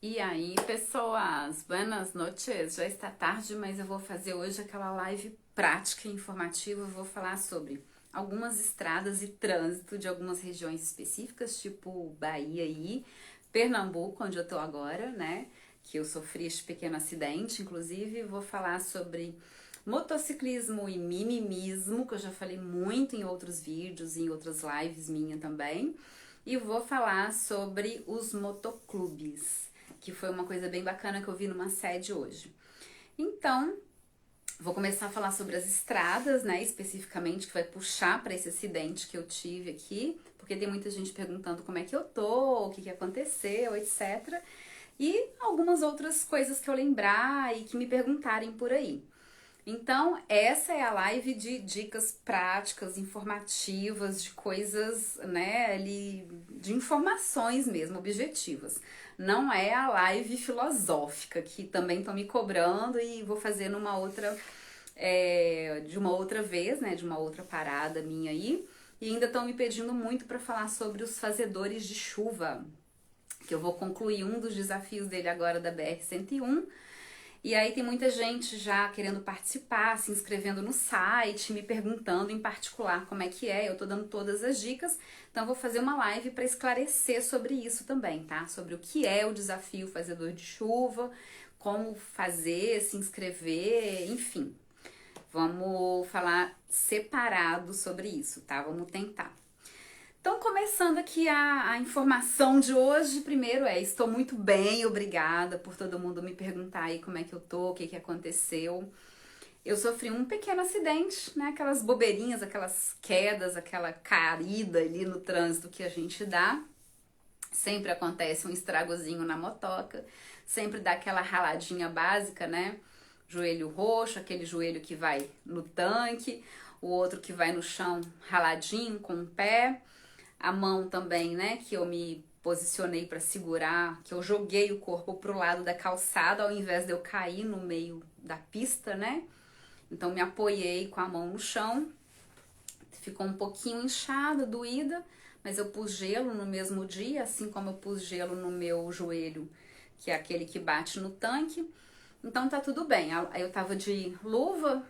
E aí, pessoas, buenas noches. Já está tarde, mas eu vou fazer hoje aquela live prática e informativa. Eu vou falar sobre algumas estradas e trânsito de algumas regiões específicas, tipo Bahia e Pernambuco, onde eu tô agora, né? Que eu sofri este pequeno acidente, inclusive. Vou falar sobre motociclismo e mimimismo, que eu já falei muito em outros vídeos e em outras lives minha também. E vou falar sobre os motoclubes, que foi uma coisa bem bacana que eu vi numa sede hoje. Então, vou começar a falar sobre as estradas, né, especificamente, que vai puxar para esse acidente que eu tive aqui, porque tem muita gente perguntando como é que eu tô, o que aconteceu, etc. E algumas outras coisas que eu lembrar e que me perguntarem por aí. Então, essa é a live de dicas práticas, informativas, de coisas, né, ali, de informações mesmo, objetivas. Não é a live filosófica, que também estão me cobrando e vou fazer numa outra, de uma outra vez, né, de uma outra parada minha aí. E ainda estão me pedindo muito para falar sobre os fazedores de chuva, que eu vou concluir um dos desafios dele agora da BR-101. E aí tem muita gente já querendo participar, se inscrevendo no site, me perguntando em particular como é que é. Eu tô dando todas as dicas, então eu vou fazer uma live para esclarecer sobre isso também, tá? Sobre o que é o desafio Fazedor de Chuva, como fazer, se inscrever, enfim. Vamos falar separado sobre isso, tá? Vamos tentar. Então, começando aqui a informação de hoje, primeiro estou muito bem, obrigada por todo mundo me perguntar aí como é que eu tô, o que que aconteceu. Eu sofri um pequeno acidente, né, aquelas bobeirinhas, aquelas quedas, aquela caída ali no trânsito que a gente dá. Sempre acontece um estragozinho na motoca, sempre dá aquela raladinha básica, né, joelho roxo, aquele joelho que vai no tanque, o outro que vai no chão raladinho com o pé. A mão também, né, que eu me posicionei para segurar, que eu joguei o corpo pro lado da calçada ao invés de eu cair no meio da pista, né? Então me apoiei com a mão no chão, ficou um pouquinho inchada, doída, mas eu pus gelo no mesmo dia, assim como eu pus gelo no meu joelho, que é aquele que bate no tanque. Então tá tudo bem. Aí eu tava de luva,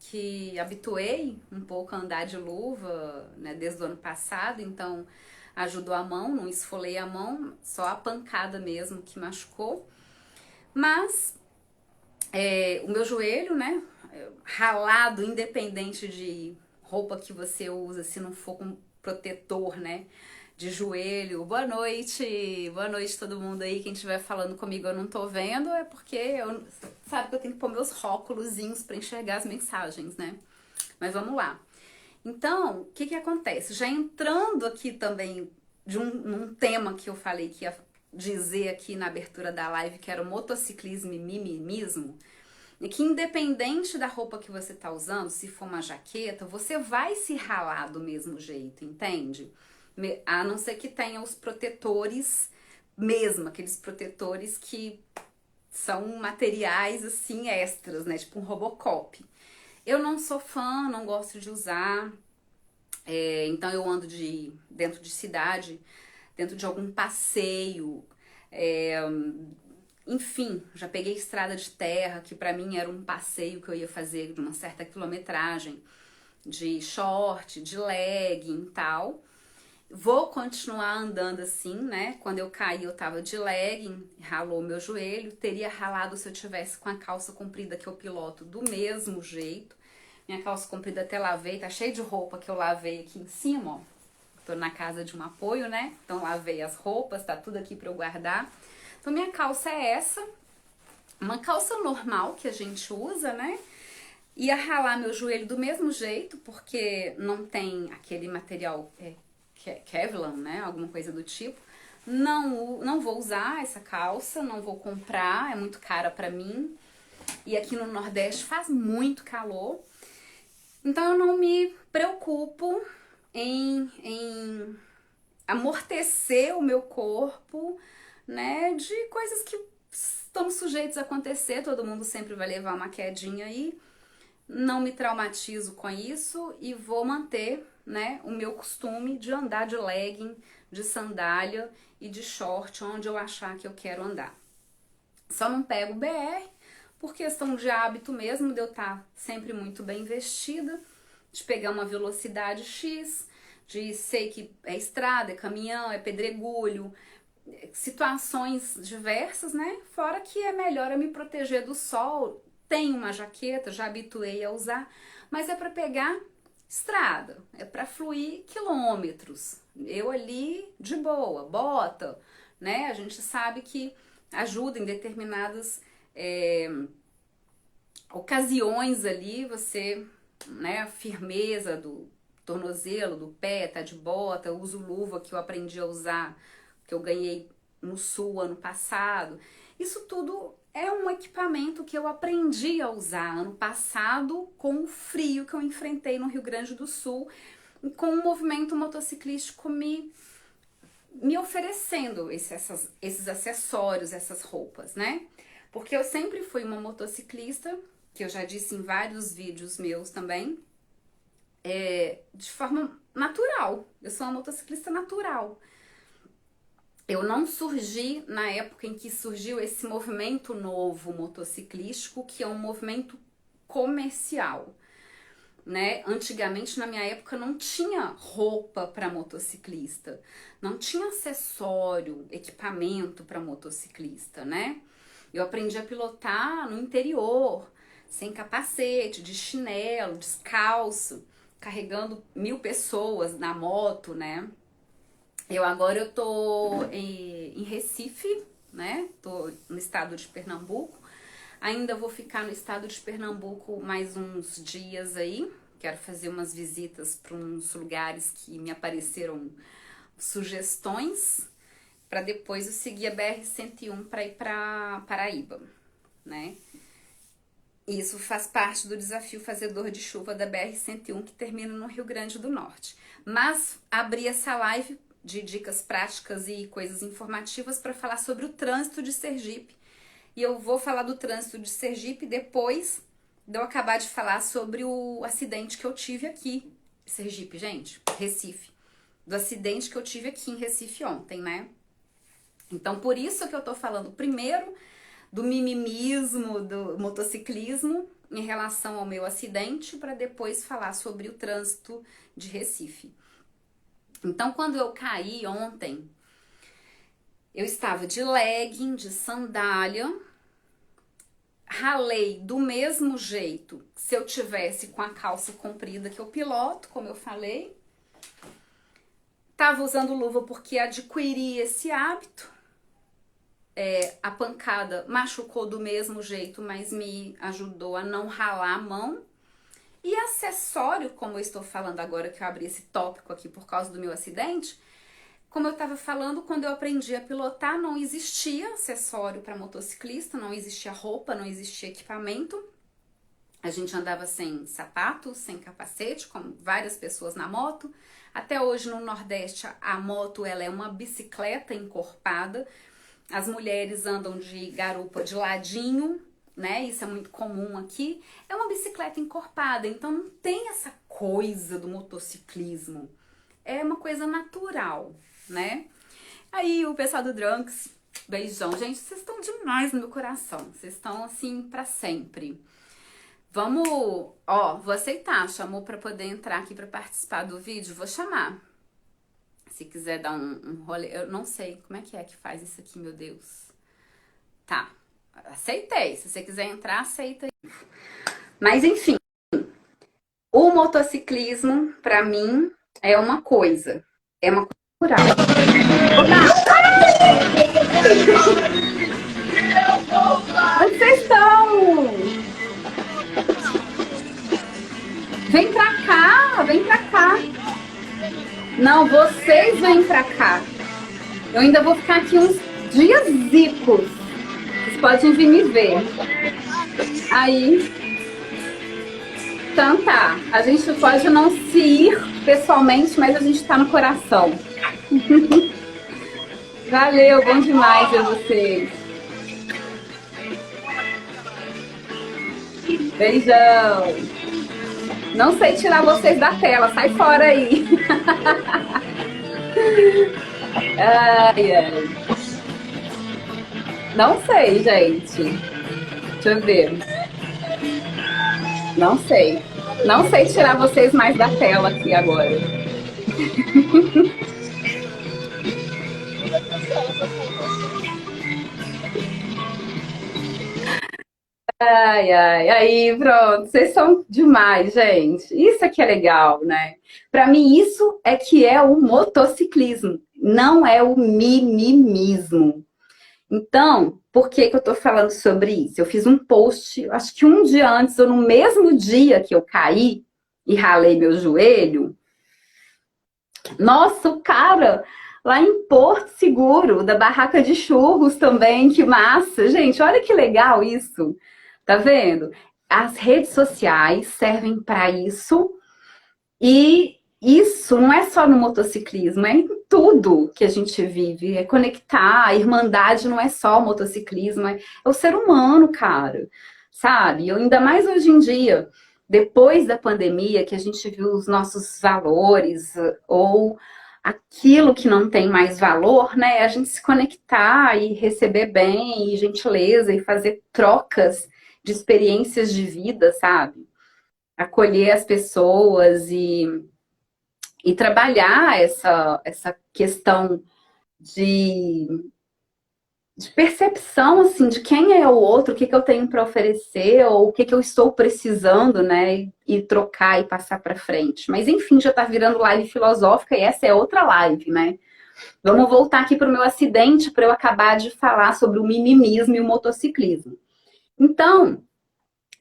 que habituei um pouco a andar de luva, né, desde o ano passado, então ajudou a mão, não esfolei a mão, só a pancada mesmo que machucou. Mas o meu joelho, né, ralado, independente de roupa que você usa, se não for com protetor, né, de joelho. Boa noite todo mundo aí. Quem estiver falando comigo eu não tô vendo, é porque eu sabe que eu tenho que pôr meus óculosinhos para enxergar as mensagens, né? Mas vamos lá. Então, o que que acontece? Já entrando aqui também num tema que eu falei que ia dizer aqui na abertura da live, que era o motociclismo e mimimismo, e que independente da roupa que você tá usando, se for uma jaqueta, você vai se ralar do mesmo jeito, entende? A não ser que tenha os protetores mesmo, aqueles protetores que são materiais assim extras, né? Tipo um Robocop. Eu não sou fã, não gosto de usar, então eu ando dentro de cidade, dentro de algum passeio, é, enfim, já peguei estrada de terra, que pra mim era um passeio que eu ia fazer de uma certa quilometragem, de short, de legging e tal. Vou continuar andando assim, né? Quando eu caí, eu tava de legging, ralou meu joelho. Teria ralado se eu tivesse com a calça comprida que eu piloto do mesmo jeito. Minha calça comprida até lavei, tá cheio de roupa que eu lavei aqui em cima, ó. Tô na casa de um apoio, né? Então lavei as roupas, tá tudo aqui pra eu guardar. Então minha calça é essa, uma calça normal que a gente usa, né? Ia ralar meu joelho do mesmo jeito, porque não tem aquele material Kevlar, né? Alguma coisa do tipo. Não vou usar essa calça, não vou comprar, é muito cara pra mim. E aqui no Nordeste faz muito calor. Então eu não me preocupo em amortecer o meu corpo, né, de coisas que estão sujeitos a acontecer, todo mundo sempre vai levar uma quedinha aí. Não me traumatizo com isso e vou manter, né, o meu costume de andar de legging, de sandália e de short onde eu achar que eu quero andar. Só não pego BR por questão de hábito mesmo, de eu estar sempre muito bem vestida, de pegar uma velocidade X, de sei que é estrada, é caminhão, é pedregulho, situações diversas, né? Fora que é melhor eu me proteger do sol. Tenho uma jaqueta, já habituei a usar, mas é para pegar estrada, é para fluir quilômetros. Eu ali de boa, bota, né? A gente sabe que ajuda em determinadas ocasiões ali, você, né? A firmeza do tornozelo, do pé, tá de bota, eu uso luva que eu aprendi a usar, que eu ganhei no sul ano passado. Isso tudo é um equipamento que eu aprendi a usar ano passado com o frio que eu enfrentei no Rio Grande do Sul, com o movimento motociclístico me oferecendo esses acessórios, essas roupas, né? Porque eu sempre fui uma motociclista, que eu já disse em vários vídeos meus também, de forma natural. Eu sou uma motociclista natural. Eu não surgi na época em que surgiu esse movimento novo motociclístico, que é um movimento comercial, né? Antigamente, na minha época, não tinha roupa para motociclista, não tinha acessório, equipamento para motociclista, né? Eu aprendi a pilotar no interior, sem capacete, de chinelo, descalço, carregando 1000 pessoas na moto, né? Agora eu tô em Recife, né? Tô no estado de Pernambuco. Ainda vou ficar no estado de Pernambuco mais uns dias aí. Quero fazer umas visitas para uns lugares que me apareceram sugestões, para depois eu seguir a BR-101 para ir para Paraíba, né? Isso faz parte do desafio Fazedor de Chuva da BR-101, que termina no Rio Grande do Norte. Mas abri essa live de dicas práticas e coisas informativas para falar sobre o trânsito de Sergipe. E eu vou falar do trânsito de Sergipe depois de eu acabar de falar sobre o acidente que eu tive aqui. Sergipe, gente, Recife. Do acidente que eu tive aqui em Recife ontem, né? Então, por isso que eu tô falando primeiro do mimimismo, do motociclismo em relação ao meu acidente, para depois falar sobre o trânsito de Recife. Então, quando eu caí ontem, eu estava de legging, de sandália, ralei do mesmo jeito se eu tivesse com a calça comprida que eu piloto, como eu falei. Tava usando luva porque adquiri esse hábito. A pancada machucou do mesmo jeito, mas me ajudou a não ralar a mão. E acessório, como eu estou falando agora, que eu abri esse tópico aqui por causa do meu acidente, como eu estava falando, quando eu aprendi a pilotar, não existia acessório para motociclista, não existia roupa, não existia equipamento. A gente andava sem sapato, sem capacete, como várias pessoas na moto. Até hoje no Nordeste a moto ela é uma bicicleta encorpada. As mulheres andam de garupa de ladinho, né? Isso é muito comum aqui. É uma bicicleta encorpada, então não tem essa coisa do motociclismo. É uma coisa natural, né? Aí o pessoal do Drunks, beijão. Gente, vocês estão demais no meu coração. Vocês estão assim pra sempre. Vamos, vou aceitar. Chamou pra poder entrar aqui pra participar do vídeo? Vou chamar. Se quiser dar um rolê, eu não sei como é que faz isso aqui, meu Deus. Tá, aceitei. Se você quiser entrar, aceita aí. Mas enfim, o motociclismo, pra mim, é uma coisa. É uma coisa cultural. Onde vocês estão? Vem pra cá, vem pra cá. Não, vocês vêm pra cá. Eu ainda vou ficar aqui uns dias zicos. Vocês podem vir me ver. Aí. Então tá. A gente pode não se ir pessoalmente, mas a gente tá no coração. Valeu, bom demais ver vocês. Beijão. Não sei tirar vocês da tela, sai fora aí. Ai, ai. Não sei, gente. Deixa eu ver. Não sei. Não sei tirar vocês mais da tela aqui agora. Ai, ai, aí, pronto. Vocês são demais, gente. Isso é que é legal, né? Para mim, isso é que é o motociclismo, não é o mimimismo. Então, por que que eu tô falando sobre isso? Eu fiz um post, acho que um dia antes, ou no mesmo dia que eu caí e ralei meu joelho. Nossa, o cara lá em Porto Seguro, da barraca de churros também, que massa. Gente, olha que legal isso. Tá vendo? As redes sociais servem para isso e isso não é só no motociclismo, é em tudo que a gente vive. É conectar, a irmandade não é só o motociclismo, é o ser humano, cara. Sabe? Eu, ainda mais hoje em dia, depois da pandemia, que a gente viu os nossos valores ou aquilo que não tem mais valor, né? A gente se conectar e receber bem, e gentileza, e fazer trocas de experiências de vida, sabe? Acolher as pessoas e trabalhar essa questão de, de percepção, assim, de quem é o outro, o que, que eu tenho para oferecer, ou o que, que eu estou precisando, né? E trocar e passar para frente. Mas, enfim, já está virando live filosófica e essa é outra live, né? Vamos voltar aqui para o meu acidente para eu acabar de falar sobre o mimimismo e o motociclismo. Então,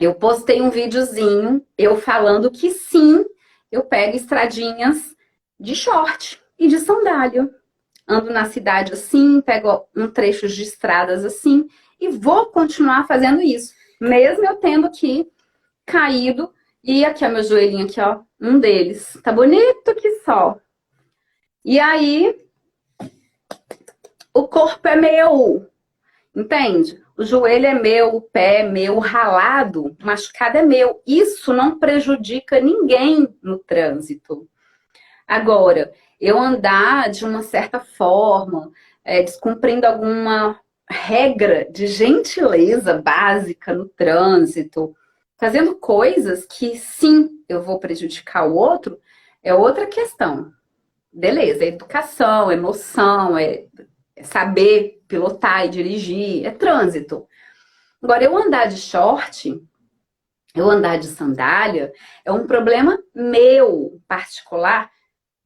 eu postei um videozinho eu falando que sim, eu pego estradinhas de short e de sandália. Ando na cidade assim, pego um trecho de estradas assim e vou continuar fazendo isso, mesmo eu tendo que caído e aqui ó, meu joelhinho aqui ó, um deles. Tá bonito que só. E aí, o corpo é meu, entende? O joelho é meu, o pé é meu, o ralado, o machucado é meu. Isso não prejudica ninguém no trânsito. Agora, eu andar de uma certa forma, descumprindo alguma regra de gentileza básica no trânsito, fazendo coisas que sim, eu vou prejudicar o outro, é outra questão. Beleza, é educação, é noção, é saber pilotar e dirigir, é trânsito. Agora, eu andar de short, eu andar de sandália, é um problema meu, particular,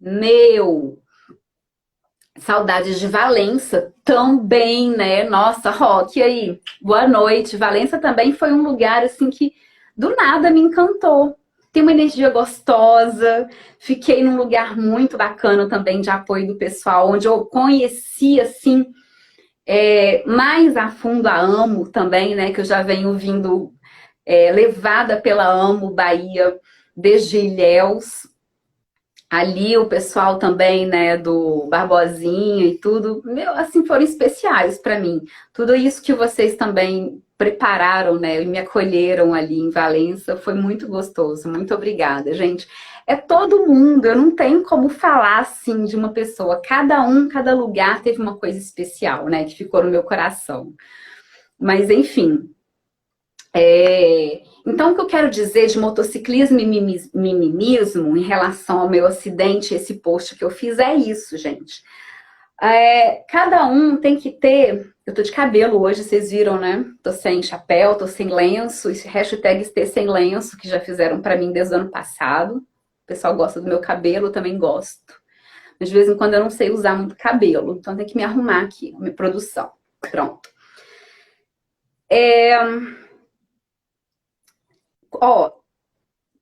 meu. Saudades de Valença também, né? Nossa, Rock, aí, boa noite. Valença também foi um lugar assim que do nada me encantou. Tem uma energia gostosa. Fiquei num lugar muito bacana também de apoio do pessoal, onde eu conheci assim mais a fundo a Amo também, né? Que eu já venho vindo levada pela Amo Bahia desde Ilhéus. Ali o pessoal também, né, do Barbosinha e tudo, meu, assim, foram especiais para mim. Tudo isso que vocês também prepararam, né, e me acolheram ali em Valença, foi muito gostoso. Muito obrigada, gente. É todo mundo, eu não tenho como falar assim de uma pessoa. Cada um, cada lugar teve uma coisa especial, né, que ficou no meu coração. Mas, enfim, então, o que eu quero dizer de motociclismo e mimimismo em relação ao meu acidente, esse post que eu fiz, é isso, gente. Cada um tem que ter... Eu tô de cabelo hoje, vocês viram, né? Tô sem chapéu, tô sem lenço, esse hashtag ter sem lenço, que já fizeram pra mim desde o ano passado. O pessoal gosta do meu cabelo, eu também gosto. Mas de vez em quando eu não sei usar muito cabelo, então tem que me arrumar aqui, minha produção. Pronto. Ó,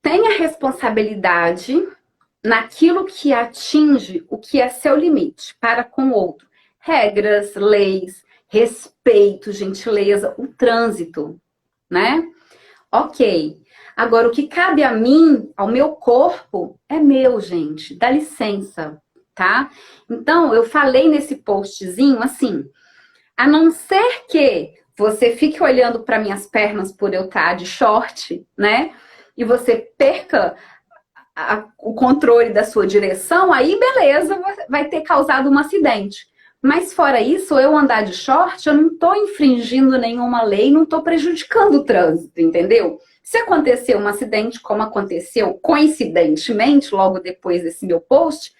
tenha responsabilidade naquilo que atinge o que é seu limite para com o outro. Regras, leis, respeito, gentileza, o trânsito, né? Ok. Agora, o que cabe a mim, ao meu corpo, é meu, gente. Dá licença, tá? Então, eu falei nesse postzinho assim, a não ser que você fique olhando para minhas pernas por eu estar de short, né? E você perca o controle da sua direção, aí beleza, vai ter causado um acidente. Mas fora isso, eu andar de short, eu não estou infringindo nenhuma lei, não estou prejudicando o trânsito, entendeu? Se acontecer um acidente, como aconteceu coincidentemente, logo depois desse meu post,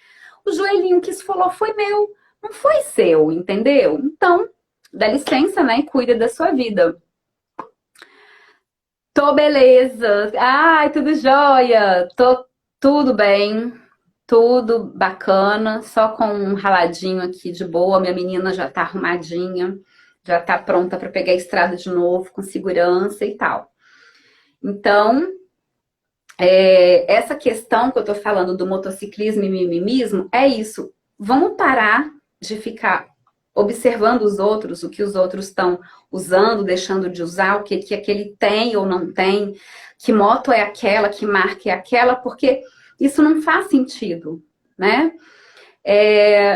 o joelhinho que esfolou foi meu, não foi seu, entendeu? Então, dá licença, né? E cuida da sua vida. Tô beleza. Ai, tudo jóia. Tô tudo bem. Tudo bacana, só com um raladinho aqui de boa. Minha menina já tá arrumadinha, já tá pronta para pegar a estrada de novo, com segurança e tal. Então, essa questão que eu tô falando do motociclismo e mimimismo é isso. Vamos parar de ficar observando os outros, o que os outros estão usando, deixando de usar, o que aquele tem ou não tem, que moto é aquela, que marca é aquela, porque isso não faz sentido, né?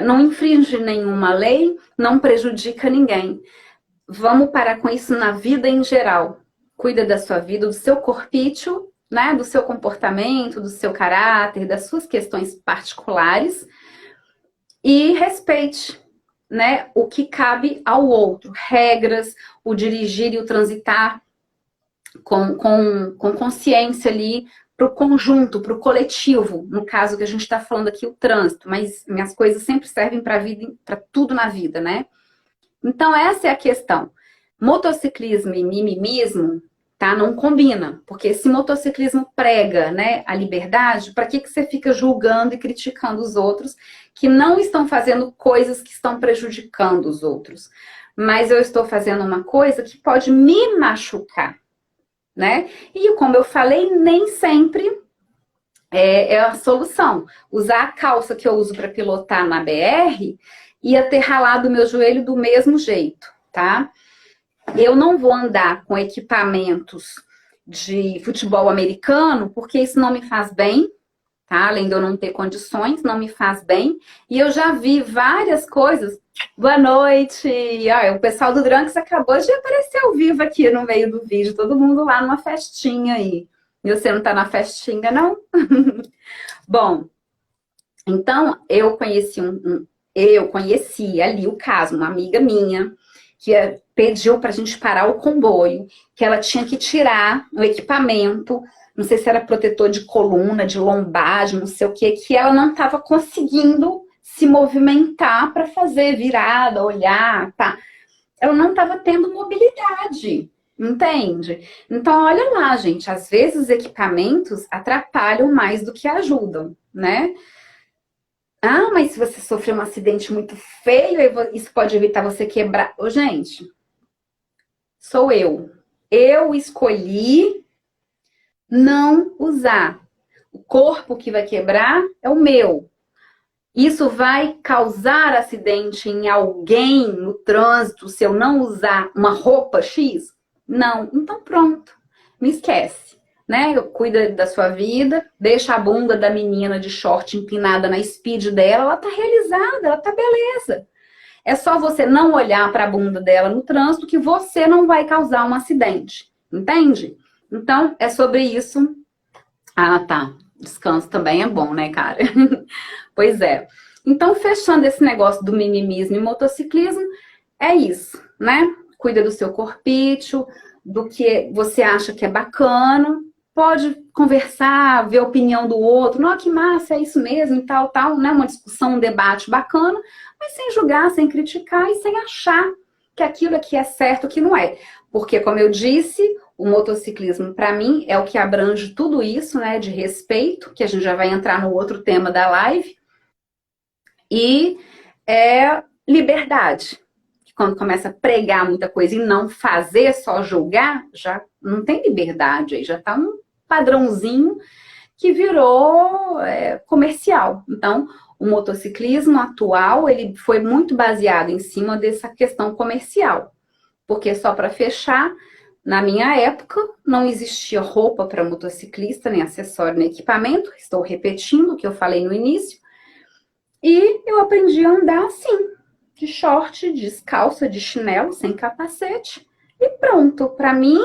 Não infringe nenhuma lei, não prejudica ninguém. Vamos parar com isso na vida em geral. Cuida da sua vida, do seu corpício, né? Do seu comportamento, do seu caráter, das suas questões particulares e respeite, né, o que cabe ao outro. Regras, o dirigir e o transitar com consciência ali, para o conjunto, para o coletivo, no caso que a gente está falando aqui, o trânsito, mas minhas coisas sempre servem para vida, para tudo na vida, né? Então, essa é a questão. Motociclismo e mimimismo, tá? Não combina, porque se motociclismo prega, né, a liberdade, para que você fica julgando e criticando os outros que não estão fazendo coisas que estão prejudicando os outros? Mas eu estou fazendo uma coisa que pode me machucar, né? E como eu falei, nem sempre é a solução. Usar a calça que eu uso para pilotar na BR ia ter ralado o meu joelho do mesmo jeito, tá? Eu não vou andar com equipamentos de futebol americano, porque isso não me faz bem, tá? Além de eu não ter condições, não me faz bem. E eu já vi várias coisas. Boa noite! O pessoal do Drunks acabou de aparecer ao vivo aqui no meio do vídeo. Todo mundo lá numa festinha aí. E você não tá na festinha, não? Bom, então eu conheci ali o caso, uma amiga minha, que pediu pra gente parar o comboio, que ela tinha que tirar o equipamento, não sei se era protetor de coluna, de lombar, de não sei o que ela não estava conseguindo se movimentar para fazer virada, olhar, tá? Ela não estava tendo mobilidade, entende? Então, olha lá, gente, às vezes os equipamentos atrapalham mais do que ajudam, né? Ah, mas se você sofreu um acidente muito feio, isso pode evitar você quebrar. Ô, gente, sou eu. Eu escolhi não usar. O corpo que vai quebrar é o meu. Isso vai causar acidente em alguém no trânsito se eu não usar uma roupa X? Não. Então pronto. Me esquece. Né? Cuida da sua vida, deixa a bunda da menina de short empinada na speed dela, ela tá realizada, ela tá beleza. É só você não olhar para a bunda dela no trânsito que você não vai causar um acidente. Entende? Então, é sobre isso. Ah, tá. Descanso também é bom, né, cara? Pois é. Então, fechando esse negócio do mimimismo e motociclismo, é isso, né? Cuida do seu corpício, do que você acha que é bacana. Pode conversar, ver a opinião do outro. Não, que massa, é isso mesmo e tal, tal, né? Uma discussão, um debate bacana, mas sem julgar, sem criticar e sem achar que aquilo aqui é certo, que não é. Porque, como eu disse, o motociclismo, para mim, é o que abrange tudo isso, né, de respeito, que a gente já vai entrar no outro tema da live, e liberdade. Quando começa a pregar muita coisa e não fazer, só julgar, já não tem liberdade aí, já tá um padrãozinho que virou comercial. Então, o motociclismo atual, ele foi muito baseado em cima dessa questão comercial. Porque só para fechar, na minha época, não existia roupa para motociclista, nem acessório, nem equipamento. Estou repetindo o que eu falei no início. E eu aprendi a andar assim, de short, descalça, de chinelo, sem capacete. E pronto, para mim,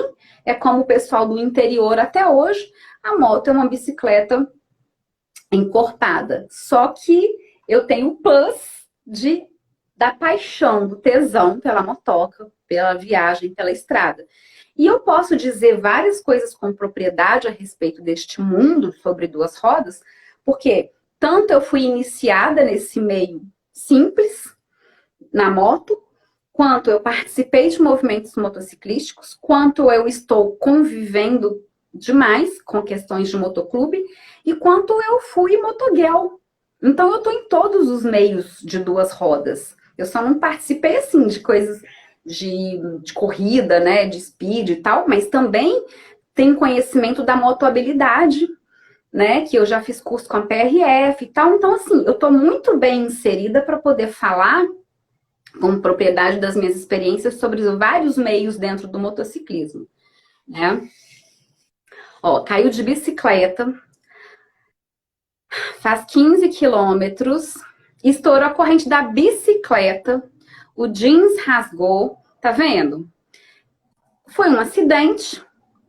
é como o pessoal do interior até hoje, a moto é uma bicicleta encorpada. Só que eu tenho o plus de da paixão, do tesão pela motoca, pela viagem, pela estrada. E eu posso dizer várias coisas com propriedade a respeito deste mundo sobre duas rodas, porque tanto eu fui iniciada nesse meio simples, na moto, quanto eu participei de movimentos motociclísticos, quanto eu estou convivendo demais com questões de motoclube, e quanto eu fui motoguel. Então eu estou em todos os meios de duas rodas. Eu só não participei, assim, de coisas de corrida, né, de speed e tal, mas também tenho conhecimento da motohabilidade, né, que eu já fiz curso com a PRF e tal. Então, assim, eu estou muito bem inserida para poder falar com propriedade das minhas experiências sobre vários meios dentro do motociclismo, né. Ó, caiu de bicicleta, faz 15 quilômetros, estourou a corrente da bicicleta, o jeans rasgou, tá vendo? Foi um acidente,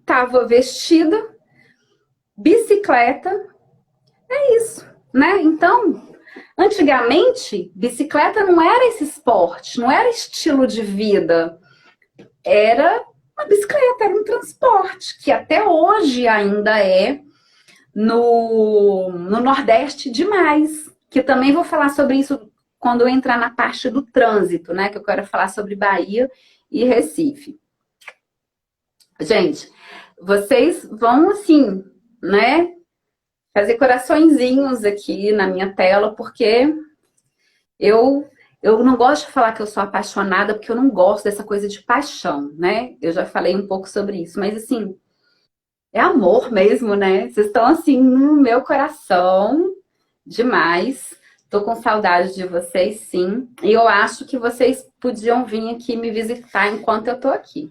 tava vestida, bicicleta, é isso, né? Então, antigamente, bicicleta não era esse esporte, não era estilo de vida, era uma bicicleta, era um transporte, que até hoje ainda é no Nordeste demais, que também vou falar sobre isso quando eu entrar na parte do trânsito, né? Que eu quero falar sobre Bahia e Recife. Gente, vocês vão assim, né? Fazer coraçõezinhos aqui na minha tela, porque eu não gosto de falar que eu sou apaixonada, porque eu não gosto dessa coisa de paixão, né? Eu já falei um pouco sobre isso, mas assim, é amor mesmo, né? Vocês estão assim no meu coração demais. Tô com saudade de vocês, sim. E eu acho que vocês podiam vir aqui me visitar enquanto eu tô aqui.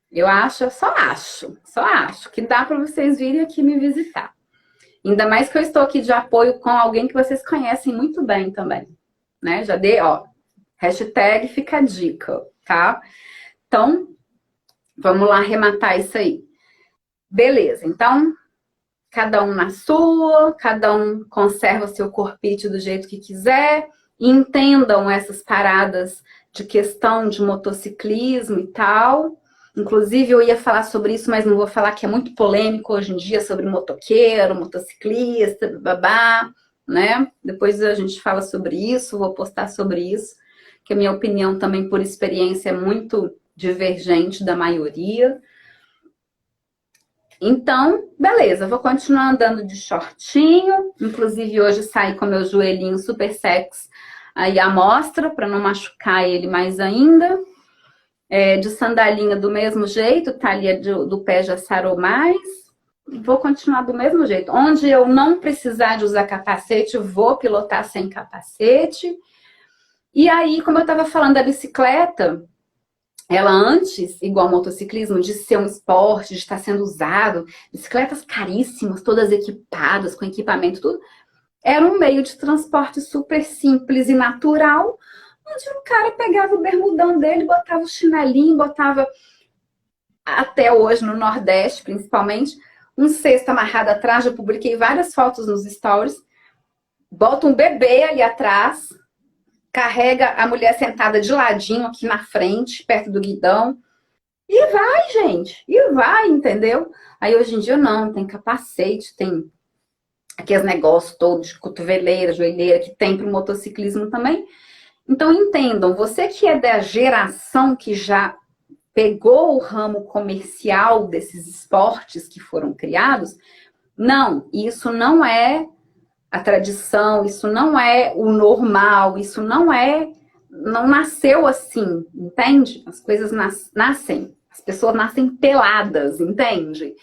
Eu só acho que dá para vocês virem aqui me visitar. Ainda mais que eu estou aqui de apoio com alguém que vocês conhecem muito bem também, né? Já dei, ó, hashtag fica a dica, tá? Então, vamos lá arrematar isso aí. Beleza, então, cada um na sua, cada um conserva seu corpite do jeito que quiser, e entendam essas paradas de questão de motociclismo e tal. Inclusive, eu ia falar sobre isso, mas não vou falar, que é muito polêmico hoje em dia, sobre motoqueiro, motociclista, babá, né? Depois a gente fala sobre isso, vou postar sobre isso, que a minha opinião também, por experiência, é muito divergente da maioria. Então, beleza, vou continuar andando de shortinho. Inclusive, hoje saí com meu joelhinho super sexy aí à mostra, para não machucar ele mais ainda. De sandalinha do mesmo jeito, talha do pé já sarou mais. Vou continuar do mesmo jeito. Onde eu não precisar de usar capacete, eu vou pilotar sem capacete. E aí, como eu estava falando da bicicleta, ela antes, igual ao motociclismo, de ser um esporte, de estar sendo usado, bicicletas caríssimas, todas equipadas, com equipamento, tudo, era um meio de transporte super simples e natural, onde o cara pegava o bermudão dele, botava o chinelinho, botava, até hoje no Nordeste, principalmente, um cesto amarrado atrás, já publiquei várias fotos nos stories, bota um bebê ali atrás, carrega a mulher sentada de ladinho aqui na frente, perto do guidão, e vai, gente, e vai, entendeu? Aí hoje em dia não, tem capacete, tem aqueles negócios todos de cotoveleira, joelheira, que tem para o motociclismo também. Então entendam, você que é da geração que já pegou o ramo comercial desses esportes que foram criados, não, isso não é a tradição, isso não é o normal, isso não nasceu assim, entende? As coisas nascem, as pessoas nascem peladas, entende?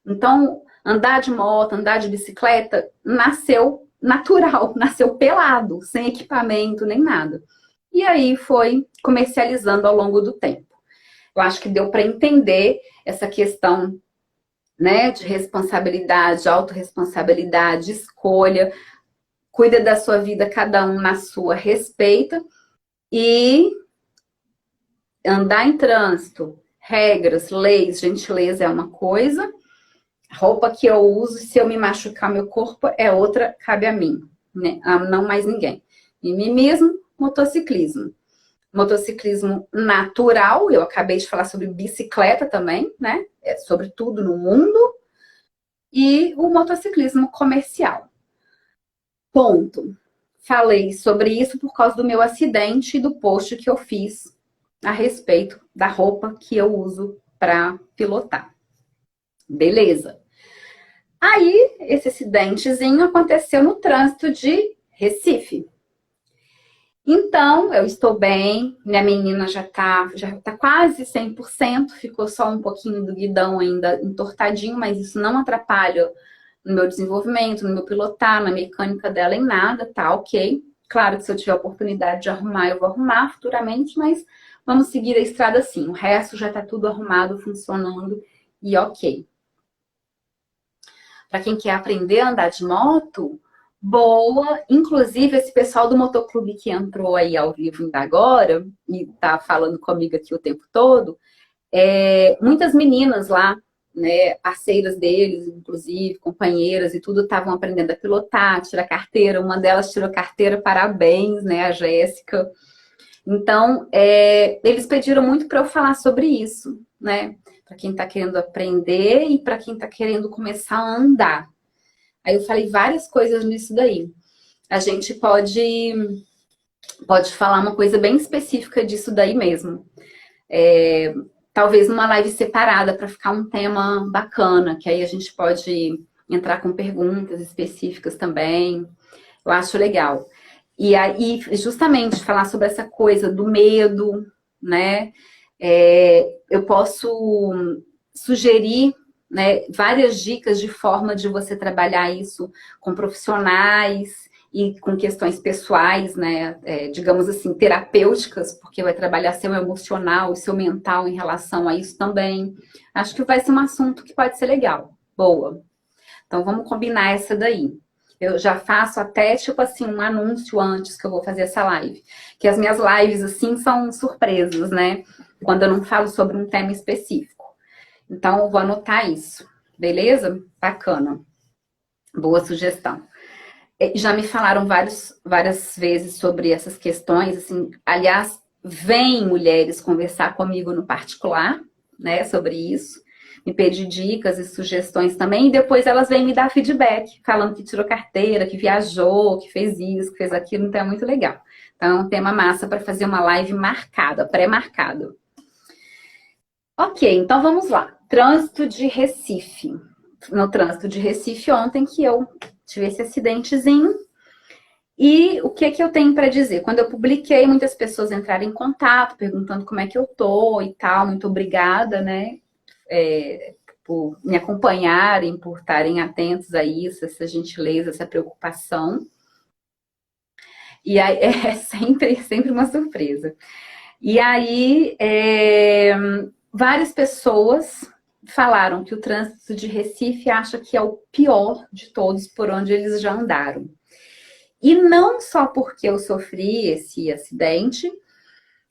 Então, andar de moto, andar de bicicleta, nasceu natural, nasceu pelado, sem equipamento nem nada. E aí foi comercializando ao longo do tempo. Eu acho que deu para entender essa questão, né, de responsabilidade, autorresponsabilidade, escolha, cuida da sua vida, cada um na sua, respeita, e andar em trânsito, regras, leis, gentileza é uma coisa, roupa que eu uso, se eu me machucar meu corpo, é outra, cabe a mim, né? A não mais ninguém. Mimimismo, motociclismo. Motociclismo natural, eu acabei de falar sobre bicicleta também, né? É sobre tudo no mundo. E o motociclismo comercial. Ponto. Falei sobre isso por causa do meu acidente e do post que eu fiz a respeito da roupa que eu uso para pilotar. Beleza. Aí, esse acidentezinho aconteceu no trânsito de Recife. Então, eu estou bem, minha menina já tá quase 100%, ficou só um pouquinho do guidão ainda entortadinho, mas isso não atrapalha no meu desenvolvimento, no meu pilotar, na mecânica dela, em nada, tá ok. Claro que se eu tiver a oportunidade de arrumar, eu vou arrumar futuramente, mas vamos seguir a estrada assim. O resto já tá tudo arrumado, funcionando e ok. Para quem quer aprender a andar de moto, boa. Inclusive, esse pessoal do motoclube que entrou aí ao vivo ainda agora e tá falando comigo aqui o tempo todo, muitas meninas lá, né, parceiras deles, inclusive, companheiras e tudo, estavam aprendendo a pilotar, tirar carteira. Uma delas tirou carteira, parabéns, né, a Jéssica. Então, eles pediram muito para eu falar sobre isso, né, para quem está querendo aprender e para quem está querendo começar a andar. Aí eu falei várias coisas nisso daí. A gente pode falar uma coisa bem específica disso daí mesmo. Talvez numa live separada para ficar um tema bacana, que aí a gente pode entrar com perguntas específicas também. Eu acho legal. E aí, justamente, falar sobre essa coisa do medo, né? Eu posso sugerir, né, várias dicas de forma de você trabalhar isso com profissionais e com questões pessoais, né, digamos assim, terapêuticas, porque vai trabalhar seu emocional e seu mental em relação a isso também. Acho que vai ser um assunto que pode ser legal. Boa. Então, vamos combinar essa daí. Eu já faço até, tipo assim, um anúncio antes que eu vou fazer essa live. Que as minhas lives, assim, são surpresas, né? Quando eu não falo sobre um tema específico. Então, eu vou anotar isso. Beleza? Bacana. Boa sugestão. Já me falaram várias vezes sobre essas questões, assim, aliás, vêm mulheres conversar comigo no particular, né, sobre isso, me pedir dicas e sugestões também, e depois elas vêm me dar feedback, falando que tirou carteira, que viajou, que fez isso, que fez aquilo, então é muito legal. Então é um tema massa para fazer uma live marcada, pré-marcada. Ok, então vamos lá. Trânsito de Recife. No trânsito de Recife ontem que eu tive esse acidentezinho. E o que eu tenho para dizer? Quando eu publiquei, muitas pessoas entraram em contato, perguntando como é que eu tô e tal. Muito obrigada, né? Por me acompanharem, por estarem atentos a isso, essa gentileza, essa preocupação. E aí é sempre uma surpresa. E aí, várias pessoas falaram que o trânsito de Recife acha que é o pior de todos por onde eles já andaram. E não só porque eu sofri esse acidente,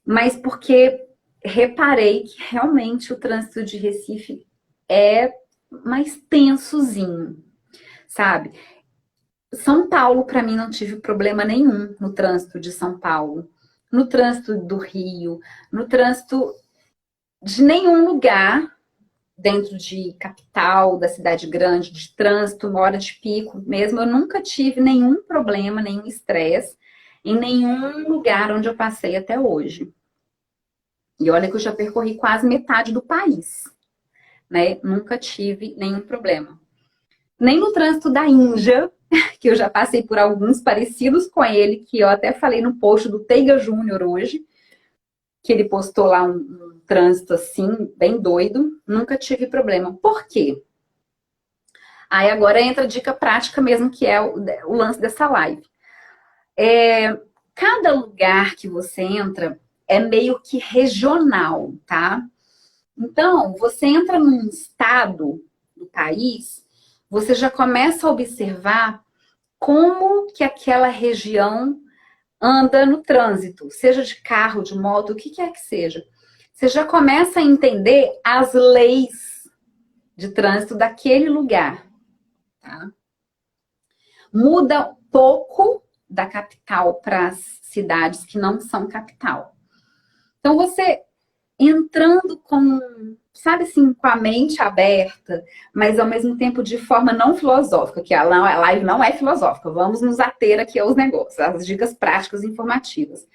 mas porque reparei que realmente o trânsito de Recife é mais tensozinho, sabe? São Paulo, para mim, não tive problema nenhum no trânsito de São Paulo, no trânsito do Rio, no trânsito de nenhum lugar dentro de capital, da cidade grande, de trânsito, na hora de pico mesmo. Eu nunca tive nenhum problema, nenhum estresse em nenhum lugar onde eu passei até hoje. E olha que eu já percorri quase metade do país, né? Nunca tive nenhum problema. Nem no trânsito da Índia, que eu já passei por alguns parecidos com ele, que eu até falei no post do Teiga Júnior hoje, que ele postou lá um trânsito assim, bem doido. Nunca tive problema. Por quê? Aí agora entra a dica prática mesmo, que é o lance dessa live. Cada lugar que você entra é meio que regional, tá? Então, você entra num estado do país, você já começa a observar como que aquela região anda no trânsito, seja de carro, de moto, o que quer que seja. Você já começa a entender as leis de trânsito daquele lugar. Tá? Muda pouco da capital para as cidades que não são capital. Então, você entrando com, sabe assim, com a mente aberta, mas ao mesmo tempo de forma não filosófica, que a live não é filosófica, vamos nos ater aqui aos negócios, às dicas práticas e informativas.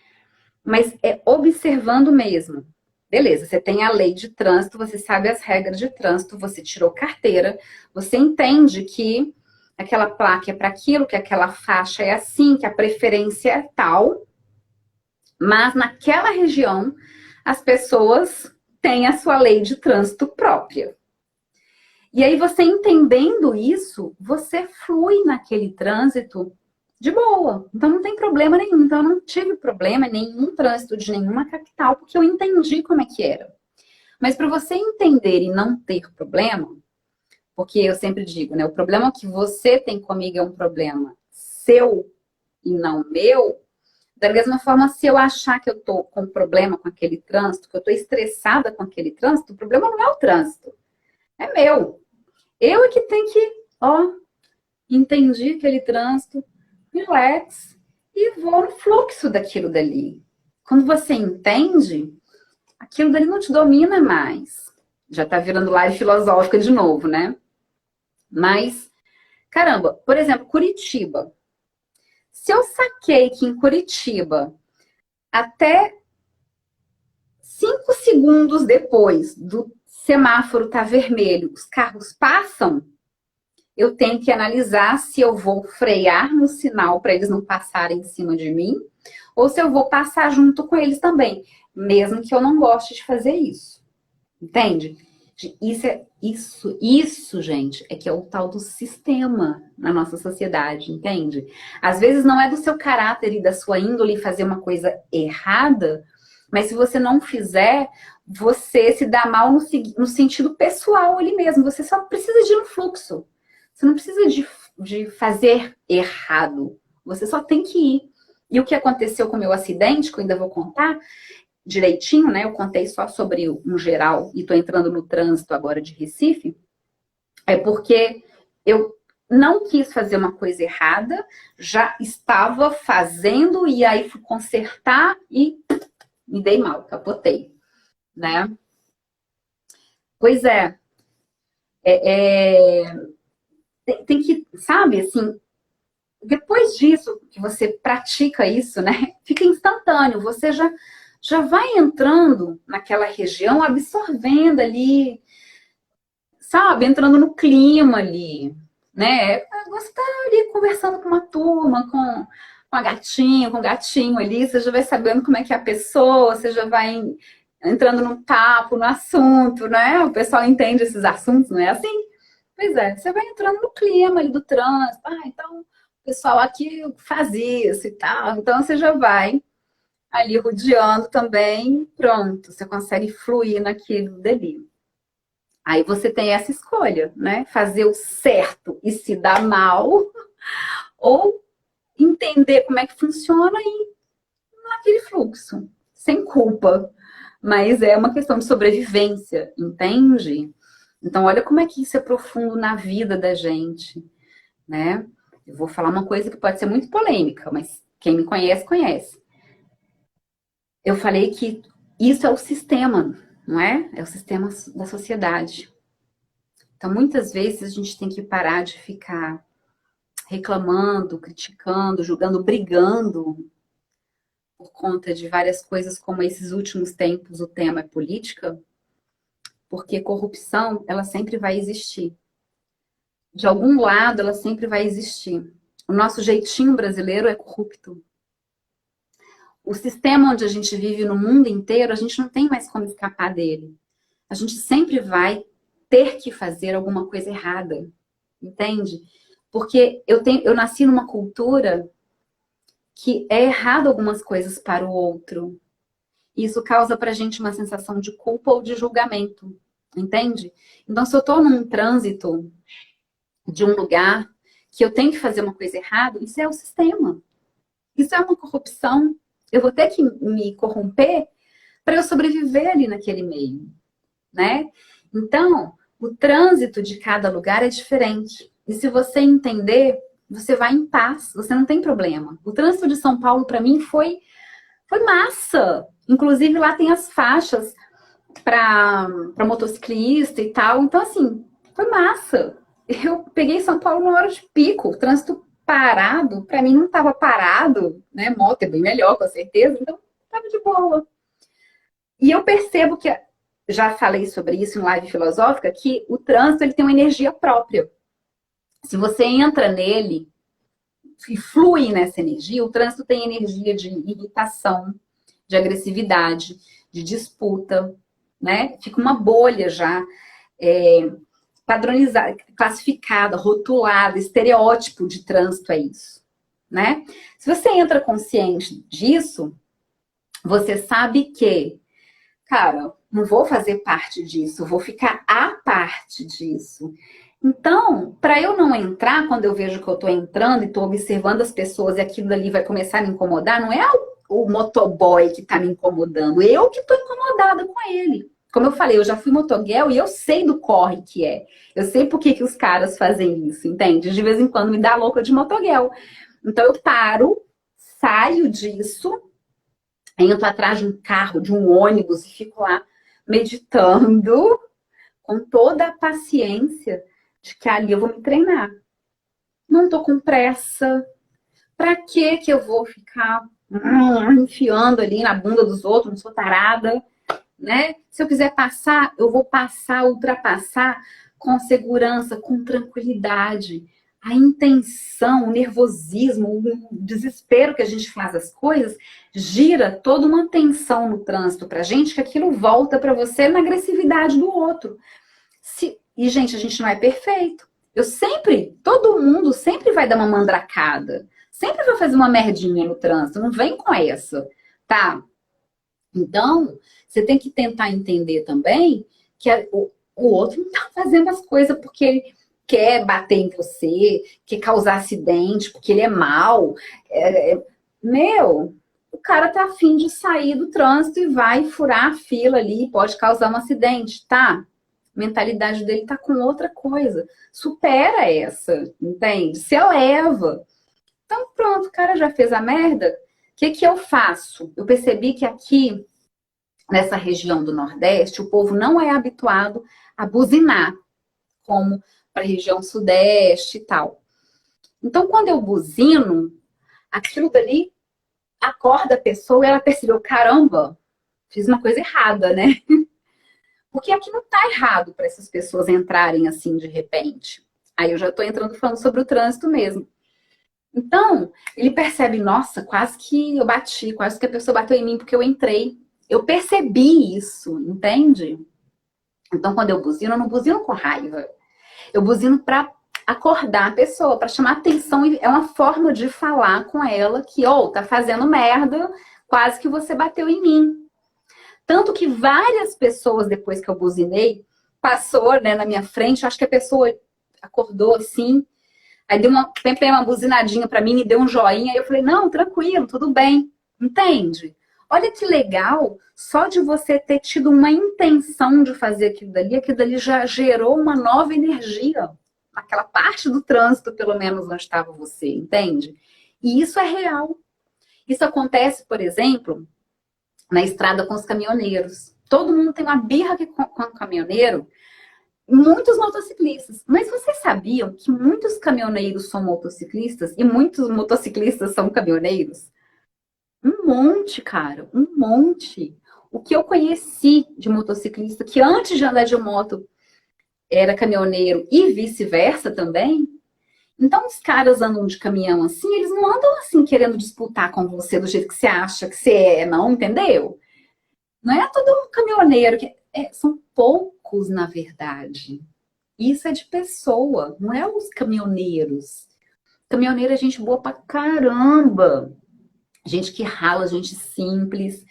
Mas é observando mesmo. Beleza, você tem a lei de trânsito, você sabe as regras de trânsito, você tirou carteira, você entende que aquela placa é para aquilo, que aquela faixa é assim, que a preferência é tal, mas naquela região as pessoas têm a sua lei de trânsito própria. E aí você entendendo isso, você flui naquele trânsito de boa. Então não tem problema nenhum. Então eu não tive problema em nenhum trânsito de nenhuma capital, porque eu entendi como é que era. Mas para você entender e não ter problema, porque eu sempre digo, né? O problema que você tem comigo é um problema seu e não meu. Da mesma forma, se eu achar que eu tô com problema com aquele trânsito, que eu tô estressada com aquele trânsito, o problema não é o trânsito, é meu. Eu é que tenho que, ó, entendi aquele trânsito, relax, e vou no fluxo daquilo dali. Quando você entende, aquilo dali não te domina mais. Já tá virando live filosófica de novo, né? Mas, caramba, por exemplo, Curitiba. Se eu saquei que em Curitiba, até 5 segundos depois do semáforo estar vermelho, os carros passam, eu tenho que analisar se eu vou frear no sinal para eles não passarem em cima de mim, ou se eu vou passar junto com eles também, mesmo que eu não goste de fazer isso. Entende? Isso, gente, é que é o tal do sistema na nossa sociedade, entende? Às vezes não é do seu caráter e da sua índole fazer uma coisa errada, mas se você não fizer, você se dá mal no sentido pessoal ali mesmo. Você só precisa de ir no fluxo. Você não precisa de fazer errado. Você só tem que ir. E o que aconteceu com o meu acidente, que eu ainda vou contar direitinho, né? Eu contei só sobre um geral e tô entrando no trânsito agora de Recife, é porque eu não quis fazer uma coisa errada, já estava fazendo e aí fui consertar e me dei mal, capotei, né? Pois é, tem que, sabe, assim, depois disso, que você pratica isso, né? Fica instantâneo, você já vai entrando naquela região, absorvendo ali, sabe? Entrando no clima ali, né? Você tá ali conversando com uma turma, com a gatinha, com o gatinho ali, você já vai sabendo como é que é a pessoa, você já vai entrando no papo, no assunto, né? O pessoal entende esses assuntos, não é assim? Pois é, você vai entrando no clima ali do trânsito, então o pessoal aqui faz isso e tal, então você já vai ali rodeando também, pronto, você consegue fluir naquilo dali. Aí você tem essa escolha, né? Fazer o certo e se dar mal, ou entender como é que funciona e ir naquele fluxo, sem culpa. Mas é uma questão de sobrevivência, entende? Então, olha como é que isso é profundo na vida da gente, né? Eu vou falar uma coisa que pode ser muito polêmica, mas quem me conhece, conhece. Eu falei que isso é o sistema, não é? É o sistema da sociedade. Então, muitas vezes a gente tem que parar de ficar reclamando, criticando, julgando, brigando por conta de várias coisas, como esses últimos tempos o tema é política, porque corrupção, ela sempre vai existir. De algum lado, ela sempre vai existir. O nosso jeitinho brasileiro é corrupto. O sistema onde a gente vive no mundo inteiro, a gente não tem mais como escapar dele. A gente sempre vai ter que fazer alguma coisa errada, entende? Porque eu nasci numa cultura que é errado algumas coisas para o outro. Isso causa pra gente uma sensação de culpa ou de julgamento, entende? Então, se eu tô num trânsito de um lugar que eu tenho que fazer uma coisa errada, isso é o sistema. Isso é uma corrupção. Eu vou ter que me corromper para eu sobreviver ali naquele meio, né? Então, o trânsito de cada lugar é diferente. E se você entender você vai em paz, você não tem problema. O trânsito de São Paulo, para mim, foi massa. Inclusive, lá tem as faixas para motociclista e tal. Então, assim, foi massa. Eu peguei São Paulo na hora de pico, o trânsito parado, para mim não estava parado, né? Moto é bem melhor, com certeza, então estava de boa. E eu percebo que, já falei sobre isso em live filosófica, que o trânsito ele tem uma energia própria. Se você entra nele e flui nessa energia, o trânsito tem energia de irritação, de agressividade, de disputa, né? Fica uma bolha já padronizada, classificada, rotulada, estereótipo de trânsito é isso, né? Se você entra consciente disso, você sabe que, cara, não vou fazer parte disso, vou ficar à parte disso. Então, para eu não entrar, quando eu vejo que eu estou entrando e estou observando as pessoas e aquilo ali vai começar a me incomodar, não é o motoboy que está me incomodando, eu que estou incomodada com ele. Como eu falei, eu já fui motoguel e eu sei do corre que é. Eu sei por que os caras fazem isso, entende? De vez em quando me dá louca de motoguel. Então eu paro, saio disso, entro atrás de um carro, de um ônibus e fico lá meditando com toda a paciência de que ali eu vou me treinar. Não tô com pressa. Pra que eu vou ficar enfiando ali na bunda dos outros? Não sou tarada, né? Se eu quiser passar, eu vou passar, ultrapassar com segurança, com tranquilidade. A intenção, o nervosismo, o desespero que a gente faz as coisas, gira toda uma tensão no trânsito pra gente, que aquilo volta pra você na agressividade do outro. E, gente, a gente não é perfeito. Todo mundo sempre vai dar uma mandracada. Sempre vai fazer uma merdinha no trânsito. Não vem com essa, tá? Então, você tem que tentar entender também que o outro não tá fazendo as coisas porque ele quer bater em você, quer causar acidente, porque ele é mau. Meu, o cara tá afim de sair do trânsito e vai furar a fila ali, pode causar um acidente, tá? A mentalidade dele tá com outra coisa. Supera essa, entende? Se eleva. Então, pronto, o cara já fez a merda. O que eu faço? Eu percebi que aqui, nessa região do Nordeste, o povo não é habituado a buzinar, como para a região Sudeste e tal. Então, quando eu buzino, aquilo dali acorda a pessoa e ela percebeu, caramba, fiz uma coisa errada, né? Porque aqui não tá errado para essas pessoas entrarem assim de repente. Aí eu já estou entrando falando sobre o trânsito mesmo. Então, ele percebe, nossa, quase que eu bati, quase que a pessoa bateu em mim porque eu entrei. Eu percebi isso, entende? Então, quando eu não buzino com raiva. Eu buzino para acordar a pessoa, para chamar atenção. É uma forma de falar com ela que, tá fazendo merda, quase que você bateu em mim. Tanto que várias pessoas, depois que eu buzinei, passou, né, na minha frente, acho que a pessoa acordou assim, aí deu uma buzinadinha para mim, me deu um joinha, aí eu falei, não, tranquilo, tudo bem, entende? Olha que legal, só de você ter tido uma intenção de fazer aquilo dali já gerou uma nova energia, naquela parte do trânsito, pelo menos onde estava você, entende? E isso é real. Isso acontece, por exemplo, na estrada com os caminhoneiros. Todo mundo tem uma birra com o caminhoneiro, muitos motociclistas. Mas vocês sabiam que muitos caminhoneiros são motociclistas e muitos motociclistas são caminhoneiros? Um monte, cara, um monte. O que eu conheci de motociclista, que antes de andar de moto era caminhoneiro e vice-versa também. Então, os caras andam de caminhão assim, eles não andam assim querendo disputar com você do jeito que você acha que você é, não, entendeu? Não é todo um caminhoneiro que. São poucos, na verdade. Isso é de pessoa, não é os caminhoneiros. Caminhoneiro é gente boa pra caramba. Gente que rala, gente simples,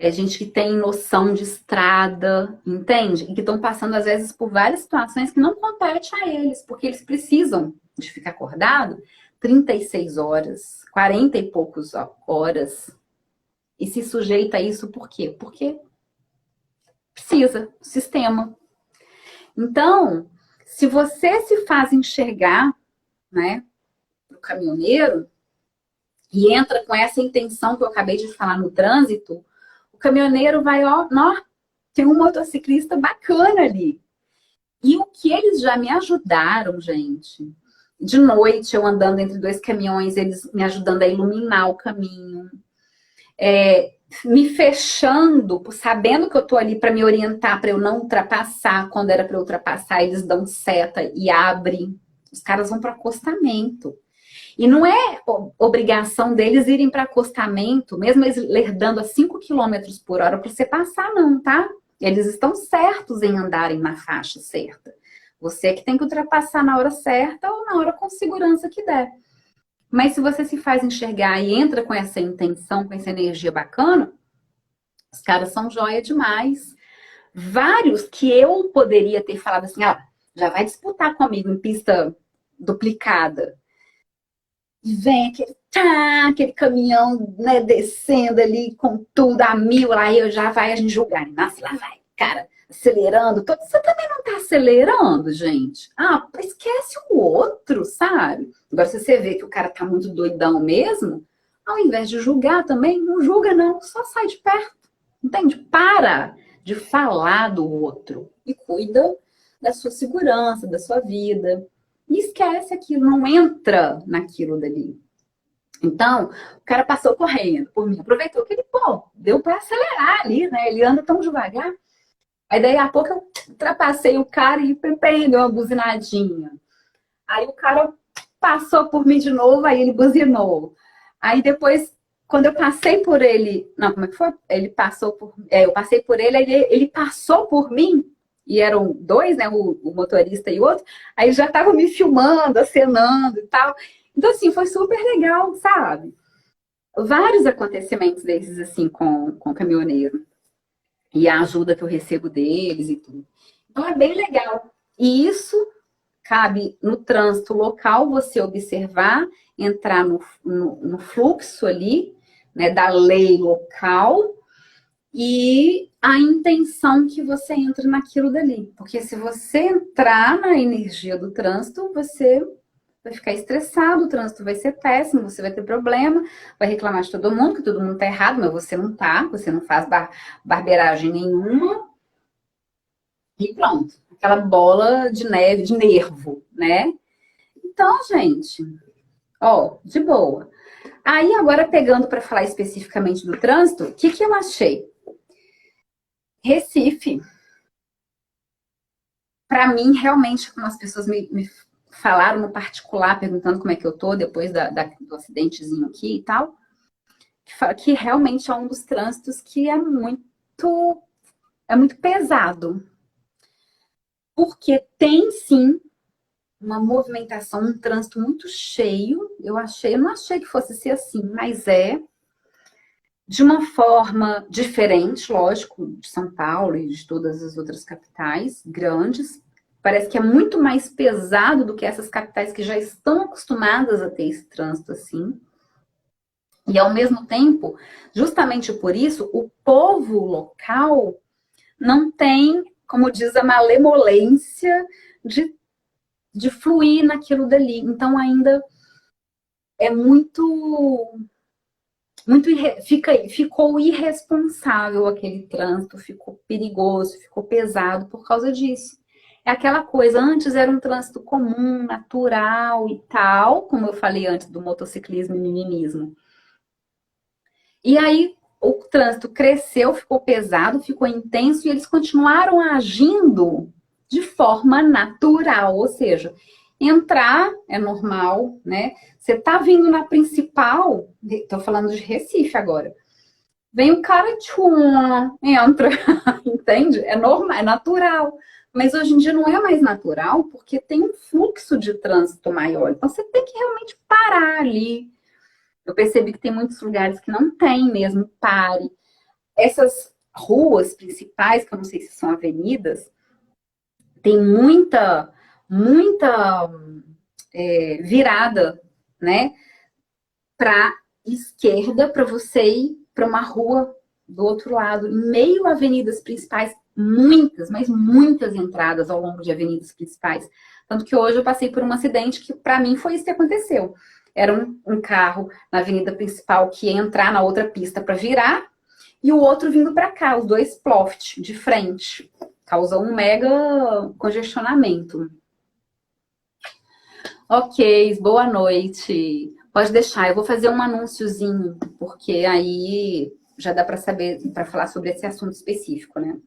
gente que tem noção de estrada, entende? E que estão passando, às vezes, por várias situações que não competem a eles, porque eles precisam de ficar acordado 36 horas, 40 e poucos horas. E se sujeita a isso por quê? Porque precisa, sistema. Então, se você se faz enxergar, né, para o caminhoneiro e entra com essa intenção que eu acabei de falar no trânsito, o caminhoneiro vai, ó, tem um motociclista bacana ali. E o que eles já me ajudaram, gente. De noite, eu andando entre dois caminhões, eles me ajudando a iluminar o caminho. Me fechando, sabendo que eu tô ali para me orientar, para eu não ultrapassar. Quando era para eu ultrapassar, eles dão seta e abrem. Os caras vão para acostamento. E não é obrigação deles irem para acostamento, mesmo eles lerdando a 5 quilômetros por hora para você passar, não, tá? Eles estão certos em andarem na faixa certa. Você que tem que ultrapassar na hora certa ou na hora com segurança que der. Mas se você se faz enxergar e entra com essa intenção, com essa energia bacana, os caras são joia demais. Vários que eu poderia ter falado assim, já vai disputar comigo em pista duplicada. E vem aquele caminhão, né, descendo ali com tudo a mil, aí eu já vai a gente julgar. Nossa, lá vai, cara, acelerando. Você também não tá acelerando, gente. Esquece o outro, sabe? Agora, se você vê que o cara tá muito doidão mesmo, ao invés de julgar também, não julga não, só sai de perto. Entende? Para de falar do outro e cuida da sua segurança, da sua vida. E esquece aquilo, não entra naquilo dali. Então, o cara passou correndo por mim, aproveitou que ele, deu para acelerar ali, né? Ele anda tão devagar. Aí daí a pouco eu ultrapassei o cara e deu uma buzinadinha. Aí o cara passou por mim de novo, aí ele buzinou. Aí depois, quando eu passei por ele, não, como é que foi? Ele passou por, eu passei por ele, ele passou por mim. E eram dois, né? O motorista e o outro. Aí já estavam me filmando, acenando e tal. Então, assim, foi super legal, sabe? Vários acontecimentos desses, assim, com o caminhoneiro. E a ajuda que eu recebo deles e tudo. Então, é bem legal. E isso cabe no trânsito local, você observar, entrar no fluxo ali, né, da lei local, e a intenção que você entra naquilo dali. Porque se você entrar na energia do trânsito, você vai ficar estressado, o trânsito vai ser péssimo, você vai ter problema, vai reclamar de todo mundo, que todo mundo tá errado, mas você não tá, você não faz barbeiragem nenhuma. E pronto, aquela bola de neve, de nervo, né? Então, gente, de boa. Aí, agora pegando para falar especificamente do trânsito, o que eu achei? Recife, para mim, realmente, como as pessoas me falaram no particular, perguntando como é que eu tô depois do acidentezinho aqui e tal, que realmente é um dos trânsitos que é muito pesado. Porque tem, sim, uma movimentação, um trânsito muito cheio. Eu não achei que fosse ser assim, mas de uma forma diferente, lógico, de São Paulo e de todas as outras capitais grandes. Parece que é muito mais pesado do que essas capitais que já estão acostumadas a ter esse trânsito assim. E, ao mesmo tempo, justamente por isso, o povo local não tem, como diz, a malemolência de fluir naquilo dali. Então, ainda é ficou irresponsável aquele trânsito, ficou perigoso, ficou pesado por causa disso. É aquela coisa, antes era um trânsito comum, natural e tal, como eu falei antes do motociclismo e mimimismo. E aí o trânsito cresceu, ficou pesado, ficou intenso e eles continuaram agindo de forma natural, ou seja, entrar é normal, né? Você tá vindo na principal, tô falando de Recife agora. Vem o cara, entra, entende? É normal, é natural. Mas hoje em dia não é mais natural porque tem um fluxo de trânsito maior. Então você tem que realmente parar ali. Eu percebi que tem muitos lugares que não tem mesmo pare. Essas ruas principais, que eu não sei se são avenidas, tem muita virada, né, para esquerda, para você ir para uma rua do outro lado, em meio a avenidas principais, muitas, mas muitas entradas ao longo de avenidas principais. Tanto que hoje eu passei por um acidente que, para mim, foi isso que aconteceu. Era um carro na avenida principal que ia entrar na outra pista para virar, e o outro vindo para cá, os dois ploft de frente. Causou um mega congestionamento. Ok, boa noite. Pode deixar, eu vou fazer um anúnciozinho, porque aí já dá para saber, para falar sobre esse assunto específico, né?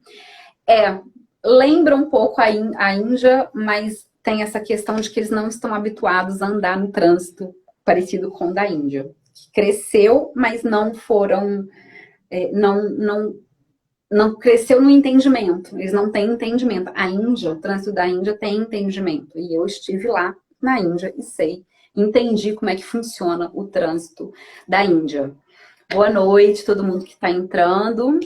Lembra um pouco a Índia, mas tem essa questão de que eles não estão habituados a andar no trânsito parecido com o da Índia. Cresceu, mas não foram, não cresceu no entendimento. Eles não têm entendimento. A Índia, o trânsito da Índia tem entendimento. E eu estive lá na Índia e sei, entendi como é que funciona o trânsito da Índia. Boa noite, todo mundo que está entrando.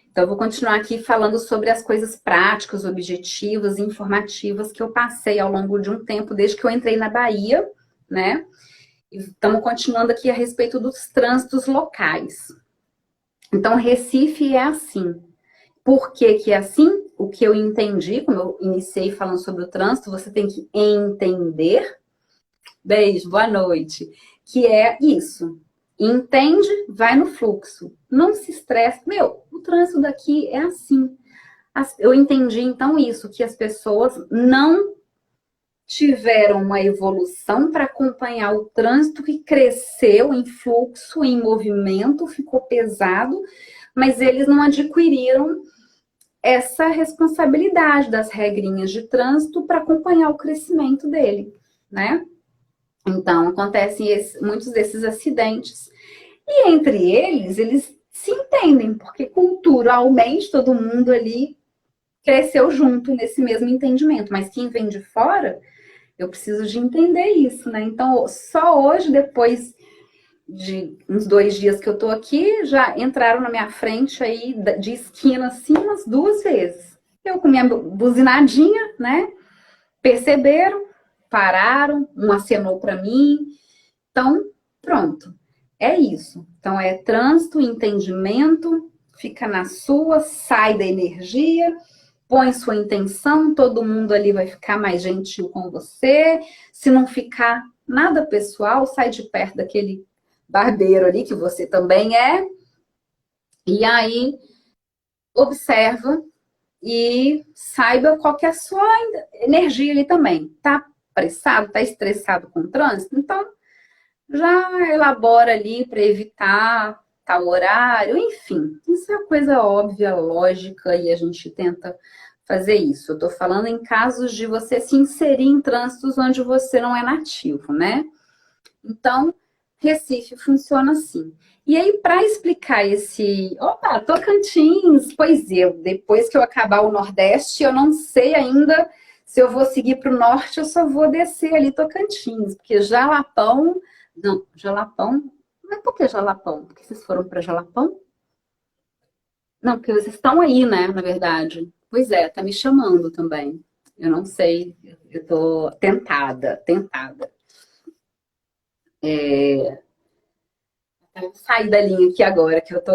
Então, eu vou continuar aqui falando sobre as coisas práticas, objetivas e informativas que eu passei ao longo de um tempo, desde que eu entrei na Bahia, né? E estamos continuando aqui a respeito dos trânsitos locais. Então, Recife é assim. Por que que é assim? O que eu entendi, como eu iniciei falando sobre o trânsito, você tem que entender. Beijo, boa noite. Que é isso. Entende, vai no fluxo. Não se estresse. O trânsito daqui é assim. Eu entendi, então, isso, que as pessoas não tiveram uma evolução para acompanhar o trânsito que cresceu em fluxo, em movimento, ficou pesado, mas eles não adquiriram essa responsabilidade das regrinhas de trânsito para acompanhar o crescimento dele, né? Então, acontecem muitos desses acidentes. E entre eles se entendem, porque culturalmente todo mundo ali cresceu junto nesse mesmo entendimento. Mas quem vem de fora, eu preciso de entender isso, né? Então, só hoje, depois de uns 2 dias que eu tô aqui, já entraram na minha frente aí de esquina assim umas 2 vezes. Eu com minha buzinadinha, né? Perceberam, pararam, um acenou para mim. Então, pronto. É isso. Então, é trânsito, entendimento, fica na sua, sai da energia, põe sua intenção, todo mundo ali vai ficar mais gentil com você. Se não ficar nada pessoal, sai de perto daquele barbeiro ali, que você também é. E aí, observa e saiba qual que é a sua energia ali também. Tá apressado, tá estressado com o trânsito? Então, já elabora ali para evitar tal horário, enfim. Isso é coisa óbvia, lógica, e a gente tenta fazer isso. Eu tô falando em casos de você se inserir em trânsitos onde você não é nativo, né? Então, Recife funciona assim. E aí, para explicar esse. Opa, Tocantins! Pois é, depois que eu acabar o Nordeste, eu não sei ainda se eu vou seguir para o Norte ou só vou descer ali Tocantins, porque Jalapão. Não, Jalapão. Mas por que Jalapão? Porque vocês foram para Jalapão? Não, porque vocês estão aí, né, na verdade. Pois é, tá me chamando também. Eu não sei, eu tô tentada, tentada. Sair da linha aqui agora, que eu tô,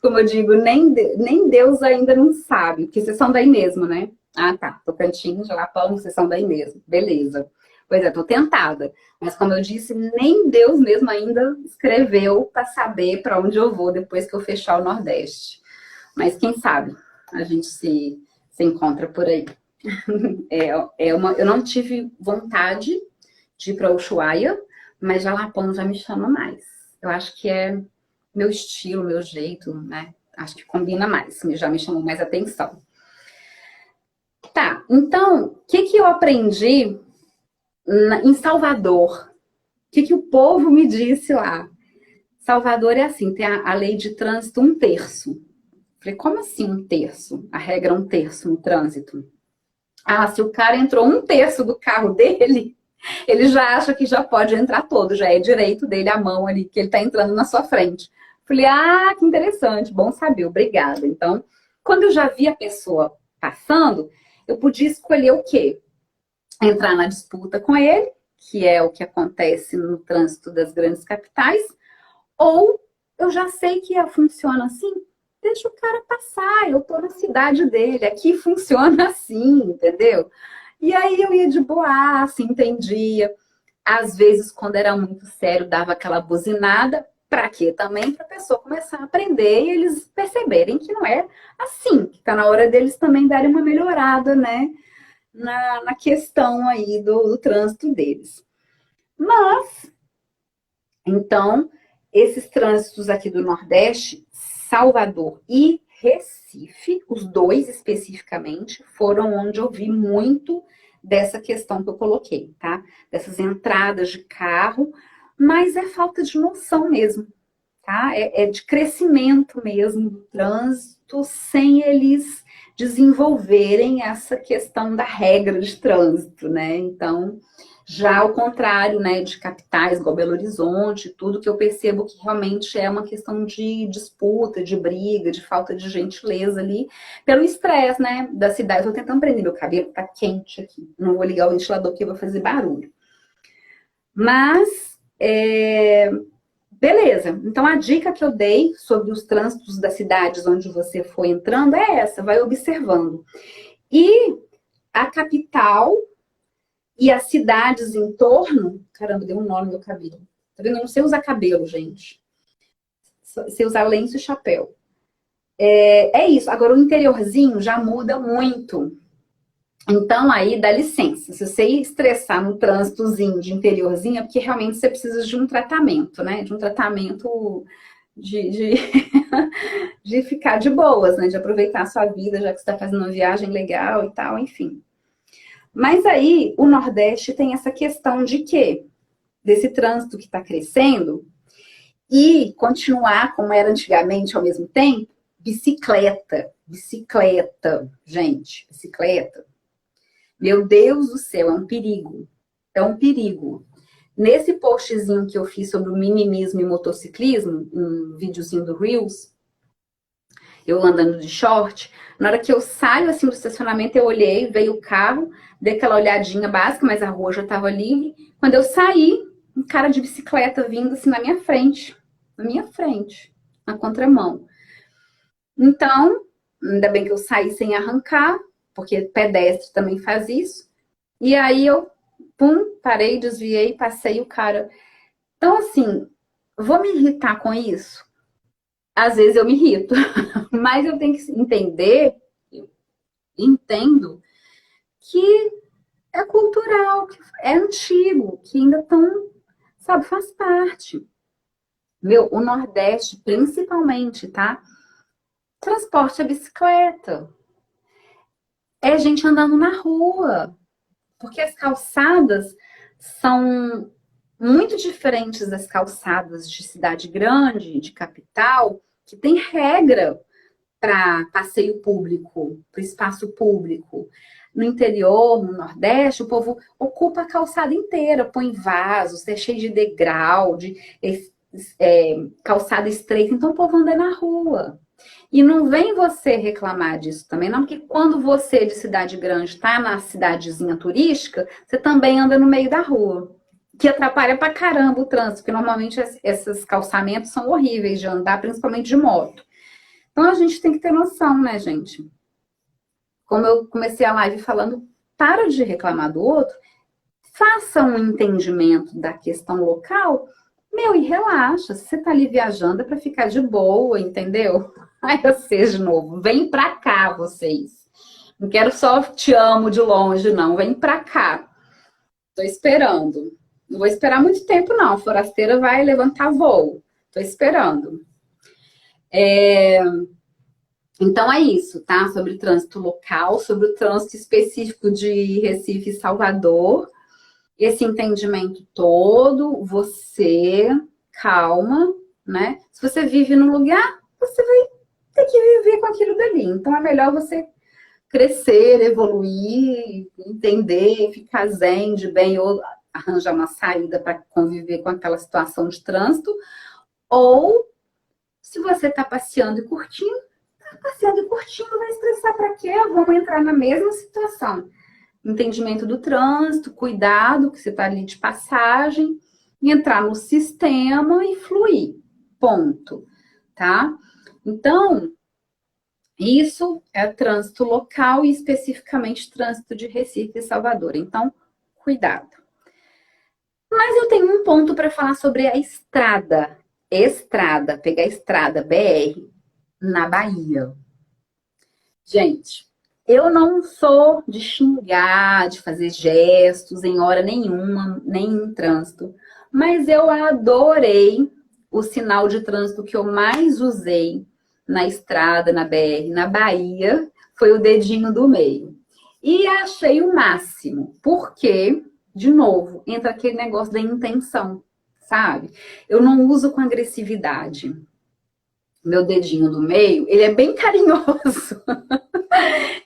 como eu digo, nem Deus ainda não sabe, porque vocês são daí mesmo, né? Ah, tá, Tocantins, Jalapão, vocês são daí mesmo, beleza. Pois é, tô tentada, mas como eu disse, nem Deus mesmo ainda escreveu para saber para onde eu vou depois que eu fechar o Nordeste. Mas quem sabe a gente se encontra por aí. Eu não tive vontade de ir para Ushuaia, mas Jalapão já me chama mais. Eu acho que é meu estilo, meu jeito, né? Acho que combina mais, já me chamou mais atenção. Tá, então, o que eu aprendi em Salvador? O que o povo me disse lá? Salvador é assim, tem a lei de trânsito 1/3. Falei, como assim 1/3? A regra é 1/3 no trânsito. Ah, se o cara entrou 1/3 do carro dele, ele já acha que já pode entrar todo, já é direito dele a mão ali, que ele tá entrando na sua frente. Falei, ah, que interessante, bom saber, obrigada. Então, quando eu já vi a pessoa passando, eu podia escolher o quê? Entrar na disputa com ele, que é o que acontece no trânsito das grandes capitais, ou eu já sei que funciona assim, deixa o cara passar, eu tô na cidade dele, aqui funciona assim, entendeu? E aí eu ia de boaça, entendia. Às vezes, quando era muito sério, dava aquela buzinada. Para quê? Também para a pessoa começar a aprender e eles perceberem que não é assim, que está na hora deles também darem uma melhorada, né? Na questão aí do trânsito deles. Mas, então, esses trânsitos aqui do Nordeste, Salvador e Recife, os dois especificamente, foram onde eu vi muito dessa questão que eu coloquei, tá? Dessas entradas de carro, mas é falta de noção mesmo, tá? É de crescimento mesmo do trânsito, sem eles desenvolverem essa questão da regra de trânsito, né? Então, já ao contrário, né, de capitais igual Belo Horizonte, tudo que eu percebo que realmente é uma questão de disputa, de briga, de falta de gentileza ali, pelo estresse, né, da cidade. Eu tô tentando prender meu cabelo, tá quente aqui. Não vou ligar o ventilador porque vai fazer barulho. Mas, beleza. Então, a dica que eu dei sobre os trânsitos das cidades onde você foi entrando é essa, vai observando. E a capital e as cidades em torno. Caramba, deu um nó no meu cabelo. Tá vendo? Eu não sei usar cabelo, gente. Sei usar lenço e chapéu. É isso. Agora, o interiorzinho já muda muito. Então, aí, dá licença. Se você estressar no trânsitozinho de interiorzinho, é porque realmente você precisa de um tratamento, né? De um tratamento de de ficar de boas, né? De aproveitar a sua vida, já que você está fazendo uma viagem legal e tal, enfim. Mas aí, o Nordeste tem essa questão de quê? Desse trânsito que está crescendo e continuar como era antigamente ao mesmo tempo, bicicleta, bicicleta, gente, bicicleta. Meu Deus do céu, é um perigo. É um perigo. Nesse postzinho que eu fiz sobre o mimimismo e motociclismo, um videozinho do Reels, eu andando de short, na hora que eu saio assim do estacionamento, eu olhei, veio o carro, dei aquela olhadinha básica, mas a rua já estava livre. Quando eu saí, um cara de bicicleta vindo assim na minha frente, na contramão. Então, ainda bem que eu saí sem arrancar, porque pedestre também faz isso. E aí eu, pum, parei, desviei, passei o cara. Então, assim, vou me irritar com isso? Às vezes eu me irrito, mas eu tenho que entender, eu entendo que é cultural, que é antigo, que ainda estão, sabe, faz parte. Meu, o Nordeste, principalmente, tá? Transporte a bicicleta. É gente andando na rua. Porque as calçadas são muito diferentes das calçadas de cidade grande, de capital, que tem regra para passeio público, para espaço público. No interior, no Nordeste, o povo ocupa a calçada inteira, põe vasos, é cheio de degrau, de calçada estreita, então o povo anda na rua. E não vem você reclamar disso também, não, porque quando você de cidade grande está na cidadezinha turística, você também anda no meio da rua, que atrapalha pra caramba o trânsito, porque normalmente esses calçamentos são horríveis de andar, principalmente de moto. Então a gente tem que ter noção, né, gente? Como eu comecei a live falando, para de reclamar do outro, faça um entendimento da questão local, meu, e relaxa. Se você tá ali viajando é para ficar de boa, entendeu? Ai, eu sei de novo, vem pra cá vocês. Não quero só te amo de longe, não. Vem pra cá. Tô esperando. Não vou esperar muito tempo, não. A forasteira vai levantar voo. Tô esperando. Então é isso, tá? Sobre o trânsito local, sobre o trânsito específico de Recife e Salvador. Esse entendimento todo, você calma, né? Se você vive num lugar, você vai ter que viver com aquilo dali. Então é melhor você crescer, evoluir, entender, ficar zen de bem, ou arranjar uma saída para conviver com aquela situação de trânsito, ou se você está passeando e curtindo, passeando e curtindo, vai estressar para quê? Vamos entrar na mesma situação. Entendimento do trânsito, cuidado, que você está ali de passagem, e entrar no sistema e fluir. Ponto. Tá? Então, Isso é trânsito local e especificamente trânsito de Recife e Salvador. Então, cuidado. Mas eu tenho um ponto para falar sobre a estrada. Estrada, pegar a estrada BR na Bahia. Gente, eu não sou de xingar, de fazer gestos em hora nenhuma, nem em trânsito, mas eu adorei o sinal de trânsito que eu mais usei na estrada, na BR, na Bahia, foi o dedinho do meio. E achei o máximo, porque, de novo, entra aquele negócio da intenção, sabe? Eu não uso com agressividade. Meu dedinho do meio, ele é bem carinhoso.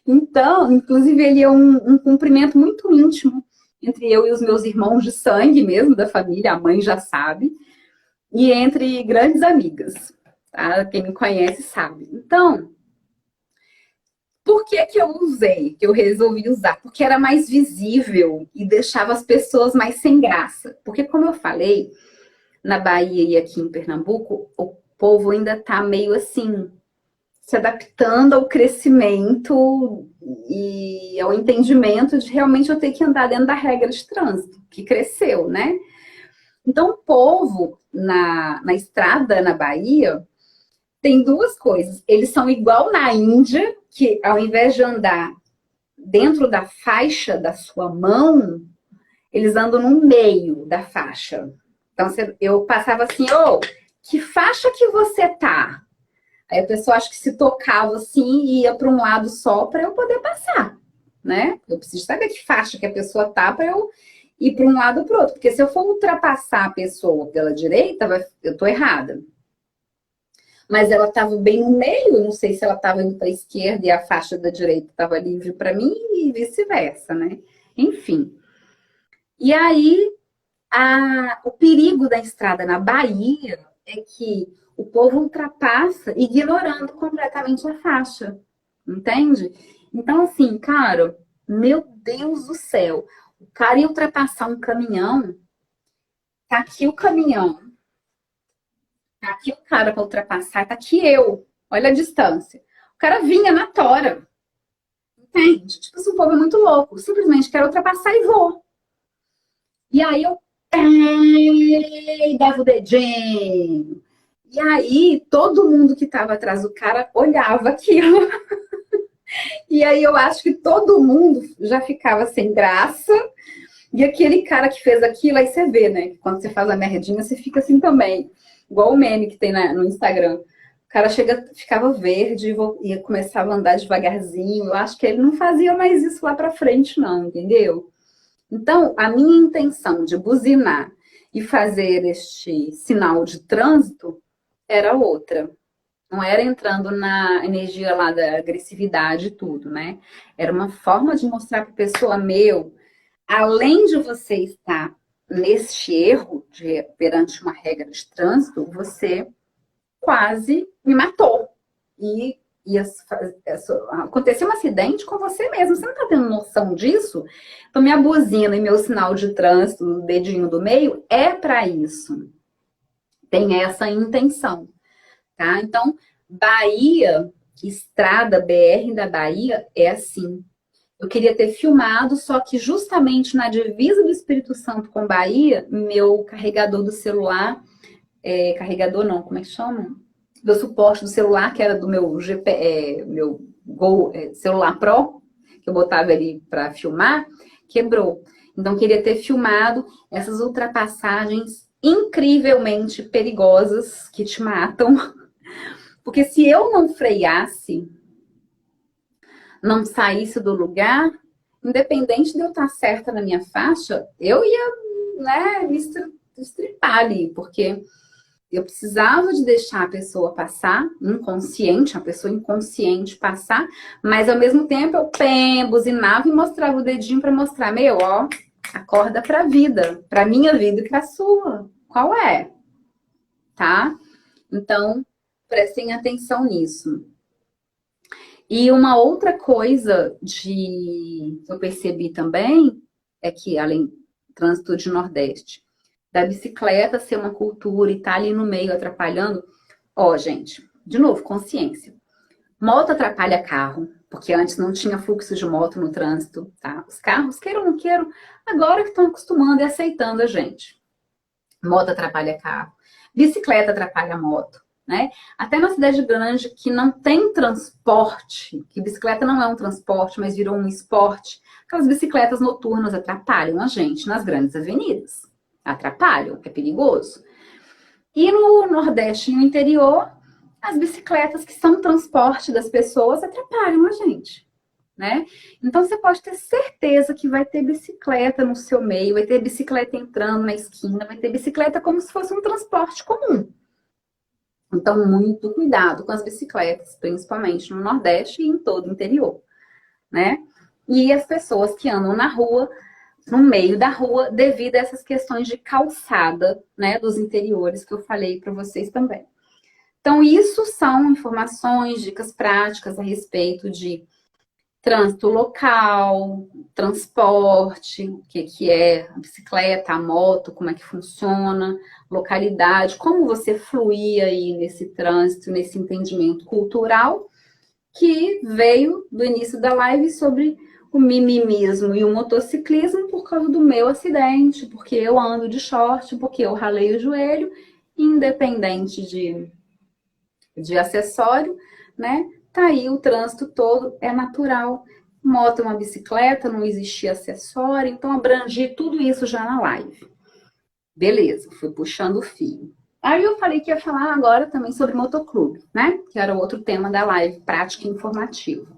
Então, inclusive, ele é um cumprimento muito íntimo entre eu e os meus irmãos de sangue mesmo, da família, a mãe já sabe, e entre grandes amigas, tá? Quem me conhece sabe. Então, por que que eu usei, que eu resolvi usar? Porque era mais visível e deixava as pessoas mais sem graça. Porque, como eu falei, na Bahia e aqui em Pernambuco, o povo ainda tá meio assim, se adaptando ao crescimento e ao entendimento de realmente eu ter que andar dentro da regra de trânsito, que cresceu, né? Então, o povo na estrada na Bahia tem duas coisas. Eles são igual na Índia, que ao invés de andar dentro da faixa da sua mão, eles andam no meio da faixa. Então, eu passava assim, ô, que faixa que você tá? Aí a pessoa acha que se tocava assim e ia para um lado só para eu poder passar, né? Eu preciso saber que faixa que a pessoa tá para eu ir para um lado ou para o outro. Porque se eu for ultrapassar a pessoa pela direita, eu tô errada. Mas ela estava bem no meio, eu não sei se ela estava indo para a esquerda e a faixa da direita estava livre para mim e vice-versa, né? Enfim. E aí, o perigo da estrada na Bahia é que o povo ultrapassa ignorando completamente a faixa, entende? Então, assim, cara, meu Deus do céu, o cara ia ultrapassar um caminhão, tá aqui o caminhão, tá aqui o cara para ultrapassar, tá aqui eu, olha a distância. O cara vinha na tora, entende? Tipo, esse povo é muito louco, simplesmente quero ultrapassar e vou. E aí eu dava o dedinho. E aí todo mundo que estava atrás do cara olhava aquilo. E aí eu acho que todo mundo já ficava sem graça. E aquele cara que fez aquilo, aí você vê, né? Quando você faz a merdinha, você fica assim também. Igual o meme que tem no Instagram. O cara ficava verde e começava a andar devagarzinho. Eu acho que ele não fazia mais isso lá pra frente, não, entendeu? Então, a minha intenção de buzinar e fazer este sinal de trânsito era outra. Não era entrando na energia lá da agressividade e tudo, né? Era uma forma de mostrar para a pessoa, meu, além de você estar neste erro perante uma regra de trânsito, você quase me matou. E acontecer um acidente com você mesmo. Você não está tendo noção disso? Então, minha buzina e meu sinal de trânsito, o dedinho do meio, é para isso. Tem essa intenção, tá? Então, Bahia, estrada BR da Bahia, é assim. Eu queria ter filmado, só que justamente na divisa do Espírito Santo com Bahia, meu carregador do celular, carregador não, como é que chama? Meu suporte do celular, que era do meu meu celular Pro, que eu botava ali para filmar, quebrou. Então, queria ter filmado essas ultrapassagens incrivelmente perigosas que te matam. Porque se eu não freasse, não saísse do lugar, independente de eu estar certa na minha faixa, eu ia, né, me estripar ali, porque eu precisava de deixar a pessoa passar, inconsciente, a pessoa inconsciente passar, mas ao mesmo tempo eu buzinava e mostrava o dedinho para mostrar, meu, ó, acorda pra vida, pra minha vida e pra sua. Qual é? Tá? Então, prestem atenção nisso. E uma outra coisa que eu percebi também é que, além do trânsito de Nordeste, da bicicleta ser uma cultura e estar tá ali no meio atrapalhando, ó, gente, de novo, consciência. Moto atrapalha carro, porque antes não tinha fluxo de moto no trânsito, tá? Os carros, queiram ou não queiram, agora que estão acostumando e aceitando a gente. Moto atrapalha carro. Bicicleta atrapalha moto, né? Até na cidade grande que não tem transporte, que bicicleta não é um transporte, mas virou um esporte, aquelas bicicletas noturnas atrapalham a gente nas grandes avenidas. Atrapalham, é perigoso. E no Nordeste e no interior, as bicicletas que são transporte das pessoas atrapalham a gente, né? Então você pode ter certeza que vai ter bicicleta no seu meio, vai ter bicicleta entrando na esquina, vai ter bicicleta como se fosse um transporte comum. Então, muito cuidado com as bicicletas, principalmente no Nordeste e em todo o interior, né? E as pessoas que andam na rua, no meio da rua, devido a essas questões de calçada, né, dos interiores que eu falei para vocês também. Então, isso são informações, dicas práticas a respeito de trânsito local, transporte, o que é a bicicleta, a moto, como é que funciona, localidade, como você fluir aí nesse trânsito, nesse entendimento cultural, que veio do início da live sobre o mimimismo e o motociclismo por causa do meu acidente, porque eu ando de short, porque eu ralei o joelho, independente de acessório, né? Tá aí o trânsito todo, é natural. Moto é uma bicicleta, não existia acessório, então abrangi tudo isso já na live. Beleza, fui puxando o fio. Aí eu falei que ia falar agora também sobre motoclube, né? Que era o outro tema da live, prática informativa,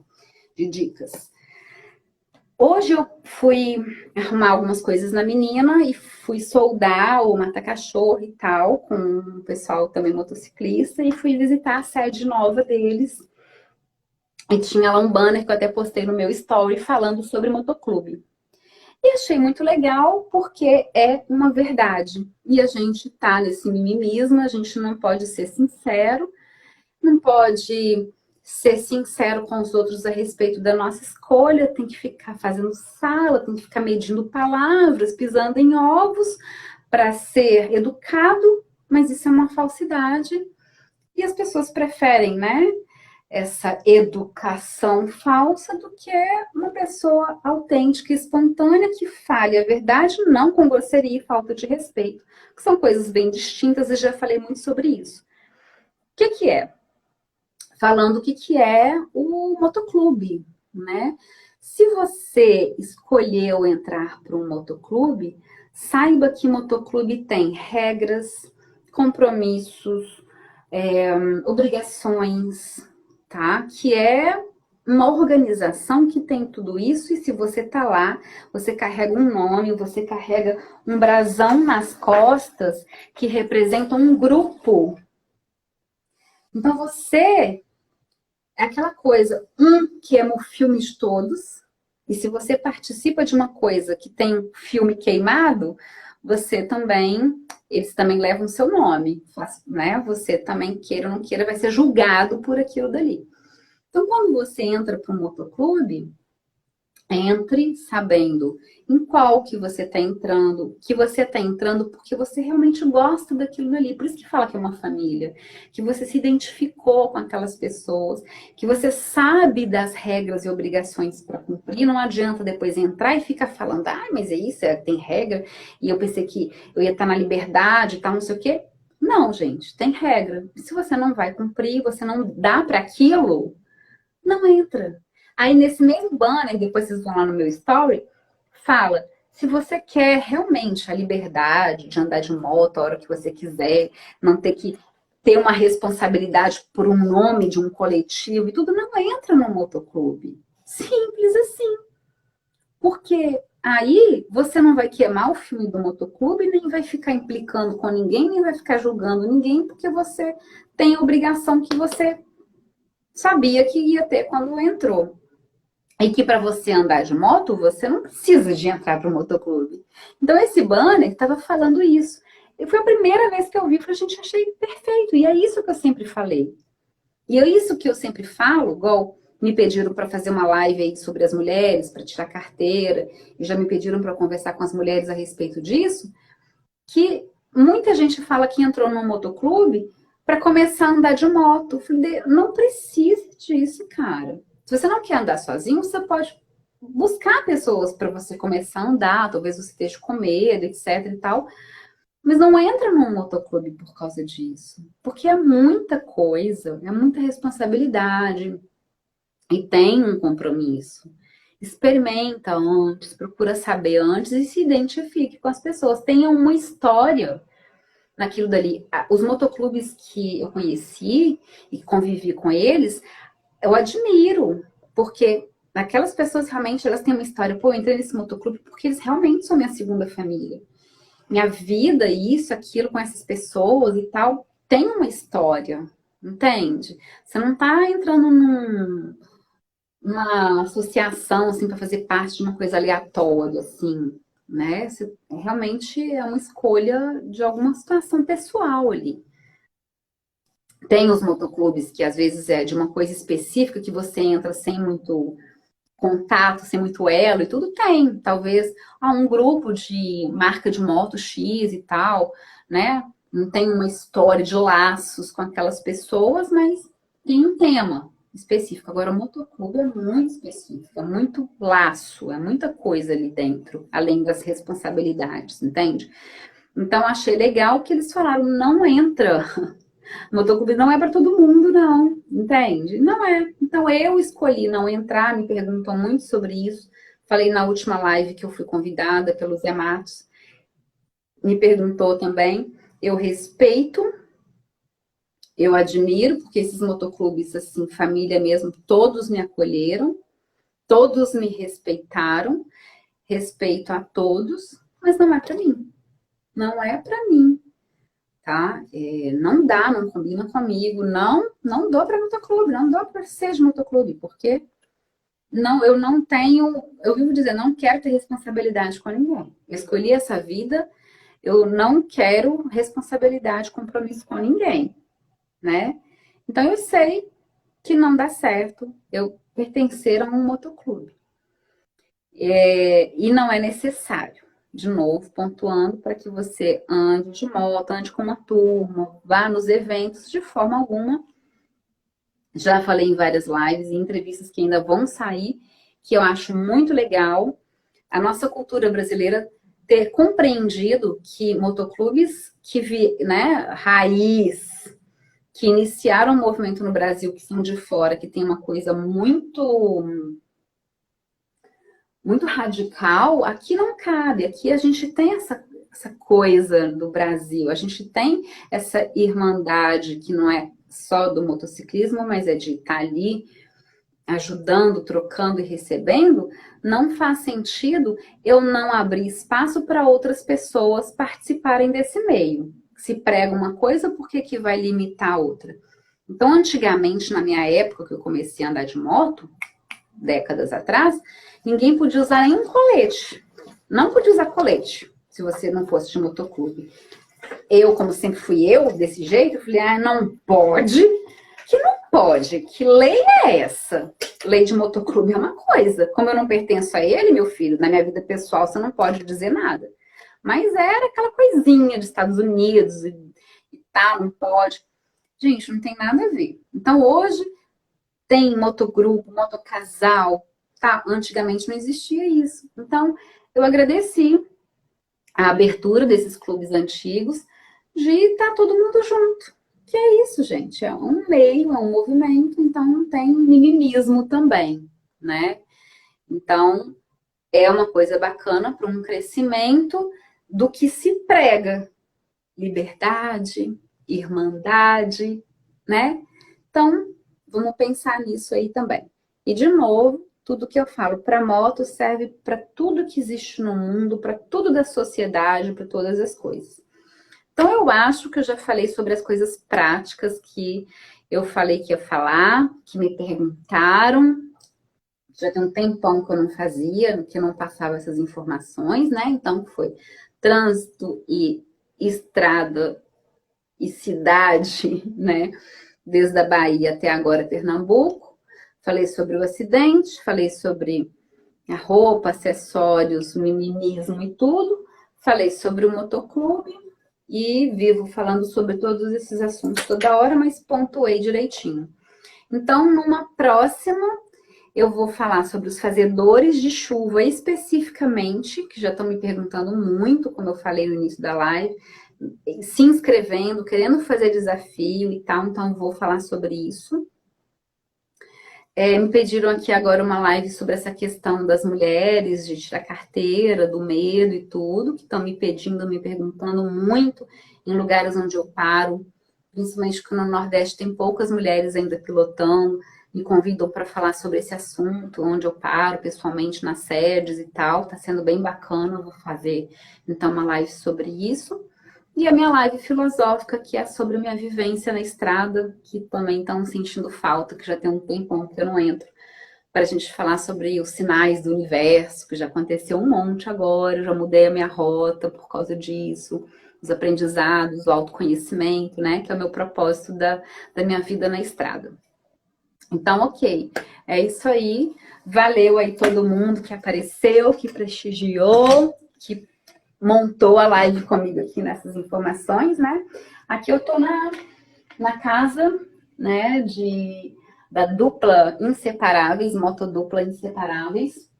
de dicas. Hoje eu fui arrumar algumas coisas na menina e fui soldar ou matar cachorro e tal, com o pessoal também motociclista, e fui visitar a sede nova deles. E tinha lá um banner que eu até postei no meu story falando sobre motoclube. E achei muito legal porque é uma verdade. E a gente tá nesse mimimismo, a gente não pode ser sincero, não pode ser sincero com os outros a respeito da nossa escolha, tem que ficar fazendo sala, tem que ficar medindo palavras, pisando em ovos para ser educado, mas isso é uma falsidade. E as pessoas preferem, né, essa educação falsa do que uma pessoa autêntica e espontânea que fale a verdade, não com grosseria e falta de respeito, que são coisas bem distintas e já falei muito sobre isso. O que é? Falando o que é o motoclube, né? Se você escolheu entrar para um motoclube, saiba que motoclube tem regras, compromissos, obrigações, tá? Que é uma organização que tem tudo isso, e se você tá lá, você carrega um nome, você carrega um brasão nas costas que representa um grupo. Então você é aquela coisa, queima o filme de todos, e se você participa de uma coisa que tem um filme queimado, você também, eles também levam o seu nome, né? Você também, queira ou não queira, vai ser julgado por aquilo dali. Então, quando você entra para um motoclube, entre sabendo em qual que você está entrando, que você está entrando porque você realmente gosta daquilo ali. Por isso que fala que é uma família, que você se identificou com aquelas pessoas, que você sabe das regras e obrigações para cumprir. Não adianta depois entrar e ficar falando, mas é isso, tem regra, e eu pensei que eu ia estar na liberdade e tal, não sei o quê. Não, gente, tem regra. Se você não vai cumprir, você não dá para aquilo, não entra. Aí nesse mesmo banner, depois vocês vão lá no meu story, fala, se você quer realmente a liberdade de andar de moto a hora que você quiser, não ter que ter uma responsabilidade por um nome de um coletivo e tudo, não entra no motoclube. Simples assim. Porque aí você não vai queimar o filme do motoclube, nem vai ficar implicando com ninguém, nem vai ficar julgando ninguém, porque você tem a obrigação que você sabia que ia ter quando entrou. E que para você andar de moto, você não precisa de entrar para o motoclube. Então, esse banner estava falando isso. E foi a primeira vez que eu vi, falei, gente, achei perfeito. E é isso que eu sempre falei. E é isso que eu sempre falo, igual me pediram para fazer uma live aí sobre as mulheres, para tirar carteira, e já me pediram para conversar com as mulheres a respeito disso, que muita gente fala que entrou no motoclube para começar a andar de moto. Eu falei, não precisa disso, cara. Se você não quer andar sozinho, você pode buscar pessoas para você começar a andar, talvez você esteja com medo, etc e tal. Mas não entra num motoclube por causa disso. Porque é muita coisa, é muita responsabilidade e tem um compromisso. Experimenta antes, procura saber antes e se identifique com as pessoas. Tenha uma história naquilo dali. Os motoclubes que eu conheci e convivi com eles, eu admiro, porque aquelas pessoas realmente elas têm uma história. Pô, eu entrei nesse motoclube porque eles realmente são minha segunda família. Minha vida, isso, aquilo, com essas pessoas e tal, tem uma história, entende? Você não tá entrando numa associação, assim, para fazer parte de uma coisa aleatória, assim, né? Você, realmente é uma escolha de alguma situação pessoal ali. Tem os motoclubes que às vezes é de uma coisa específica que você entra sem muito contato, sem muito elo e tudo tem. Talvez um grupo de marca de moto X e tal, né? Não tem uma história de laços com aquelas pessoas, mas tem um tema específico. Agora, o motoclube é muito específico, é muito laço, é muita coisa ali dentro, além das responsabilidades, entende? Então, achei legal que eles falaram, não entra. Motoclube não é para todo mundo, não, entende? Não é. Então eu escolhi não entrar, me perguntam muito sobre isso. Falei na última live que eu fui convidada pelo Zé Matos, me perguntou também. Eu respeito, eu admiro, porque esses motoclubes, assim, família mesmo, todos me acolheram, todos me respeitaram, respeito a todos, mas não é para mim. Não é para mim. Tá? Não dá, não combina comigo, não dou para motoclube, não dou para ser de motoclube, porque eu não tenho, eu vivo dizendo, não quero ter responsabilidade com ninguém. Eu escolhi essa vida, eu não quero responsabilidade, compromisso com ninguém, né? Então eu sei que não dá certo eu pertencer a um motoclube. E não é necessário. De novo, pontuando para que você ande de moto, ande com uma turma, vá nos eventos de forma alguma. Já falei em várias lives e entrevistas que ainda vão sair, que eu acho muito legal a nossa cultura brasileira ter compreendido que motoclubes né, raiz, que iniciaram o movimento no Brasil, que são de fora, que tem uma coisa muito radical, aqui não cabe. Aqui a gente tem essa coisa do Brasil, a gente tem essa irmandade que não é só do motociclismo, mas é de estar ali ajudando, trocando e recebendo. Não faz sentido eu não abrir espaço para outras pessoas participarem desse meio. Se prega uma coisa, por que que vai limitar a outra? Então, antigamente, na minha época, que eu comecei a andar de moto, décadas atrás, ninguém podia usar nenhum colete. Não podia usar colete, se você não fosse de motoclube. Eu, como sempre fui eu, desse jeito, eu falei, não pode. Que não pode? Que lei é essa? Lei de motoclube é uma coisa. Como eu não pertenço a ele, meu filho, na minha vida pessoal, você não pode dizer nada. Mas era aquela coisinha dos Estados Unidos e tal, não pode. Gente, não tem nada a ver. Então, hoje, tem motogrupo, motocasal, tá? Antigamente não existia isso. Então, eu agradeci a abertura desses clubes antigos de estar todo mundo junto. Que é isso, gente, é um meio, é um movimento, então não tem mimimismo também, né? Então, é uma coisa bacana para um crescimento do que se prega. Liberdade, irmandade, né? Então, vamos pensar nisso aí também. E, de novo, tudo que eu falo para moto serve para tudo que existe no mundo, para tudo da sociedade, para todas as coisas. Então, eu acho que eu já falei sobre as coisas práticas que eu falei que ia falar, que me perguntaram. Já tem um tempão que eu não fazia, que eu não passava essas informações, né? Então, foi trânsito e estrada e cidade, né? Desde a Bahia até agora Pernambuco. Falei sobre o acidente, falei sobre a roupa, acessórios, o mimimismo e tudo. Falei sobre o motoclube e vivo falando sobre todos esses assuntos toda hora, mas pontuei direitinho. Então, numa próxima, eu vou falar sobre os fazedores de chuva especificamente, que já estão me perguntando muito, como eu falei no início da live, se inscrevendo, querendo fazer desafio e tal, então vou falar sobre isso. Me pediram aqui agora uma live sobre essa questão das mulheres, de tirar carteira, do medo e tudo, que estão me pedindo, me perguntando muito em lugares onde eu paro, principalmente que no Nordeste tem poucas mulheres ainda pilotando, me convidam para falar sobre esse assunto, onde eu paro pessoalmente nas sedes e tal, tá sendo bem bacana, eu vou fazer então uma live sobre isso. E a minha live filosófica, que é sobre minha vivência na estrada, que também estão sentindo falta, que já tem um tempão que eu não entro, para a gente falar sobre os sinais do universo, que já aconteceu um monte agora, eu já mudei a minha rota por causa disso, os aprendizados, o autoconhecimento, né? Que é o meu propósito da minha vida na estrada. Então, ok, é isso aí. Valeu aí todo mundo que apareceu, que prestigiou, que montou a live comigo aqui nessas informações, né? Aqui eu tô na casa, né, da dupla Inseparáveis, motodupla Inseparáveis.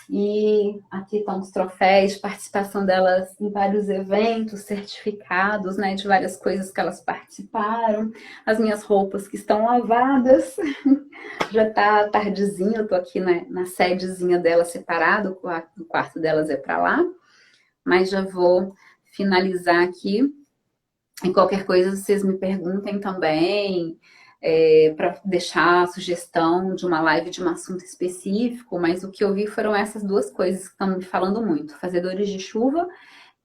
E aqui estão os troféus, participação delas em vários eventos, certificados, né, de várias coisas que elas participaram. As minhas roupas que estão lavadas. Já tá tardezinha, eu tô aqui na sedezinha delas separado, o quarto delas é para lá. Mas já vou finalizar aqui. E qualquer coisa vocês me perguntem também, para deixar a sugestão de uma live de um assunto específico, mas o que eu vi foram essas duas coisas que estão me falando muito, fazedores de chuva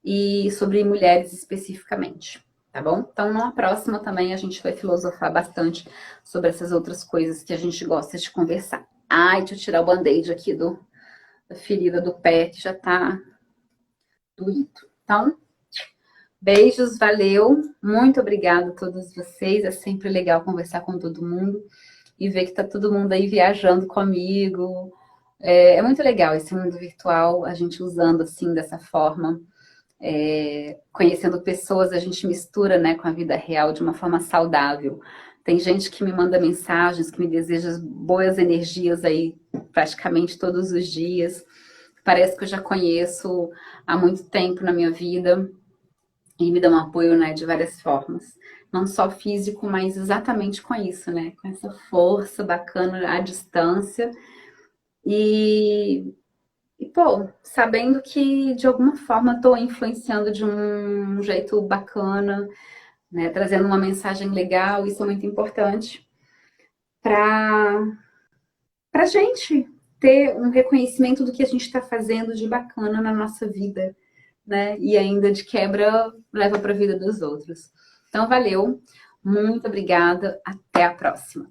e sobre mulheres especificamente, tá bom? Então, numa próxima também a gente vai filosofar bastante sobre essas outras coisas que a gente gosta de conversar. Ai, deixa eu tirar o band-aid aqui da ferida do pé, que já tá doído. Então, beijos, valeu. Muito obrigada a todos vocês. É sempre legal conversar com todo mundo e ver que tá todo mundo aí viajando comigo. É muito legal esse mundo virtual, a gente usando assim dessa forma. Conhecendo pessoas, a gente mistura, né, com a vida real de uma forma saudável. Tem gente que me manda mensagens, que me deseja boas energias aí praticamente todos os dias. Parece que eu já conheço há muito tempo na minha vida e me dá um apoio, né, de várias formas. Não só físico, mas exatamente com isso, né? Com essa força bacana à distância. Pô, sabendo que de alguma forma estou influenciando de um jeito bacana, né? Trazendo uma mensagem legal, isso é muito importante para a gente ter um reconhecimento do que a gente está fazendo de bacana na nossa vida, né? E ainda de quebra leva para a vida dos outros. Então, valeu, muito obrigada, até a próxima.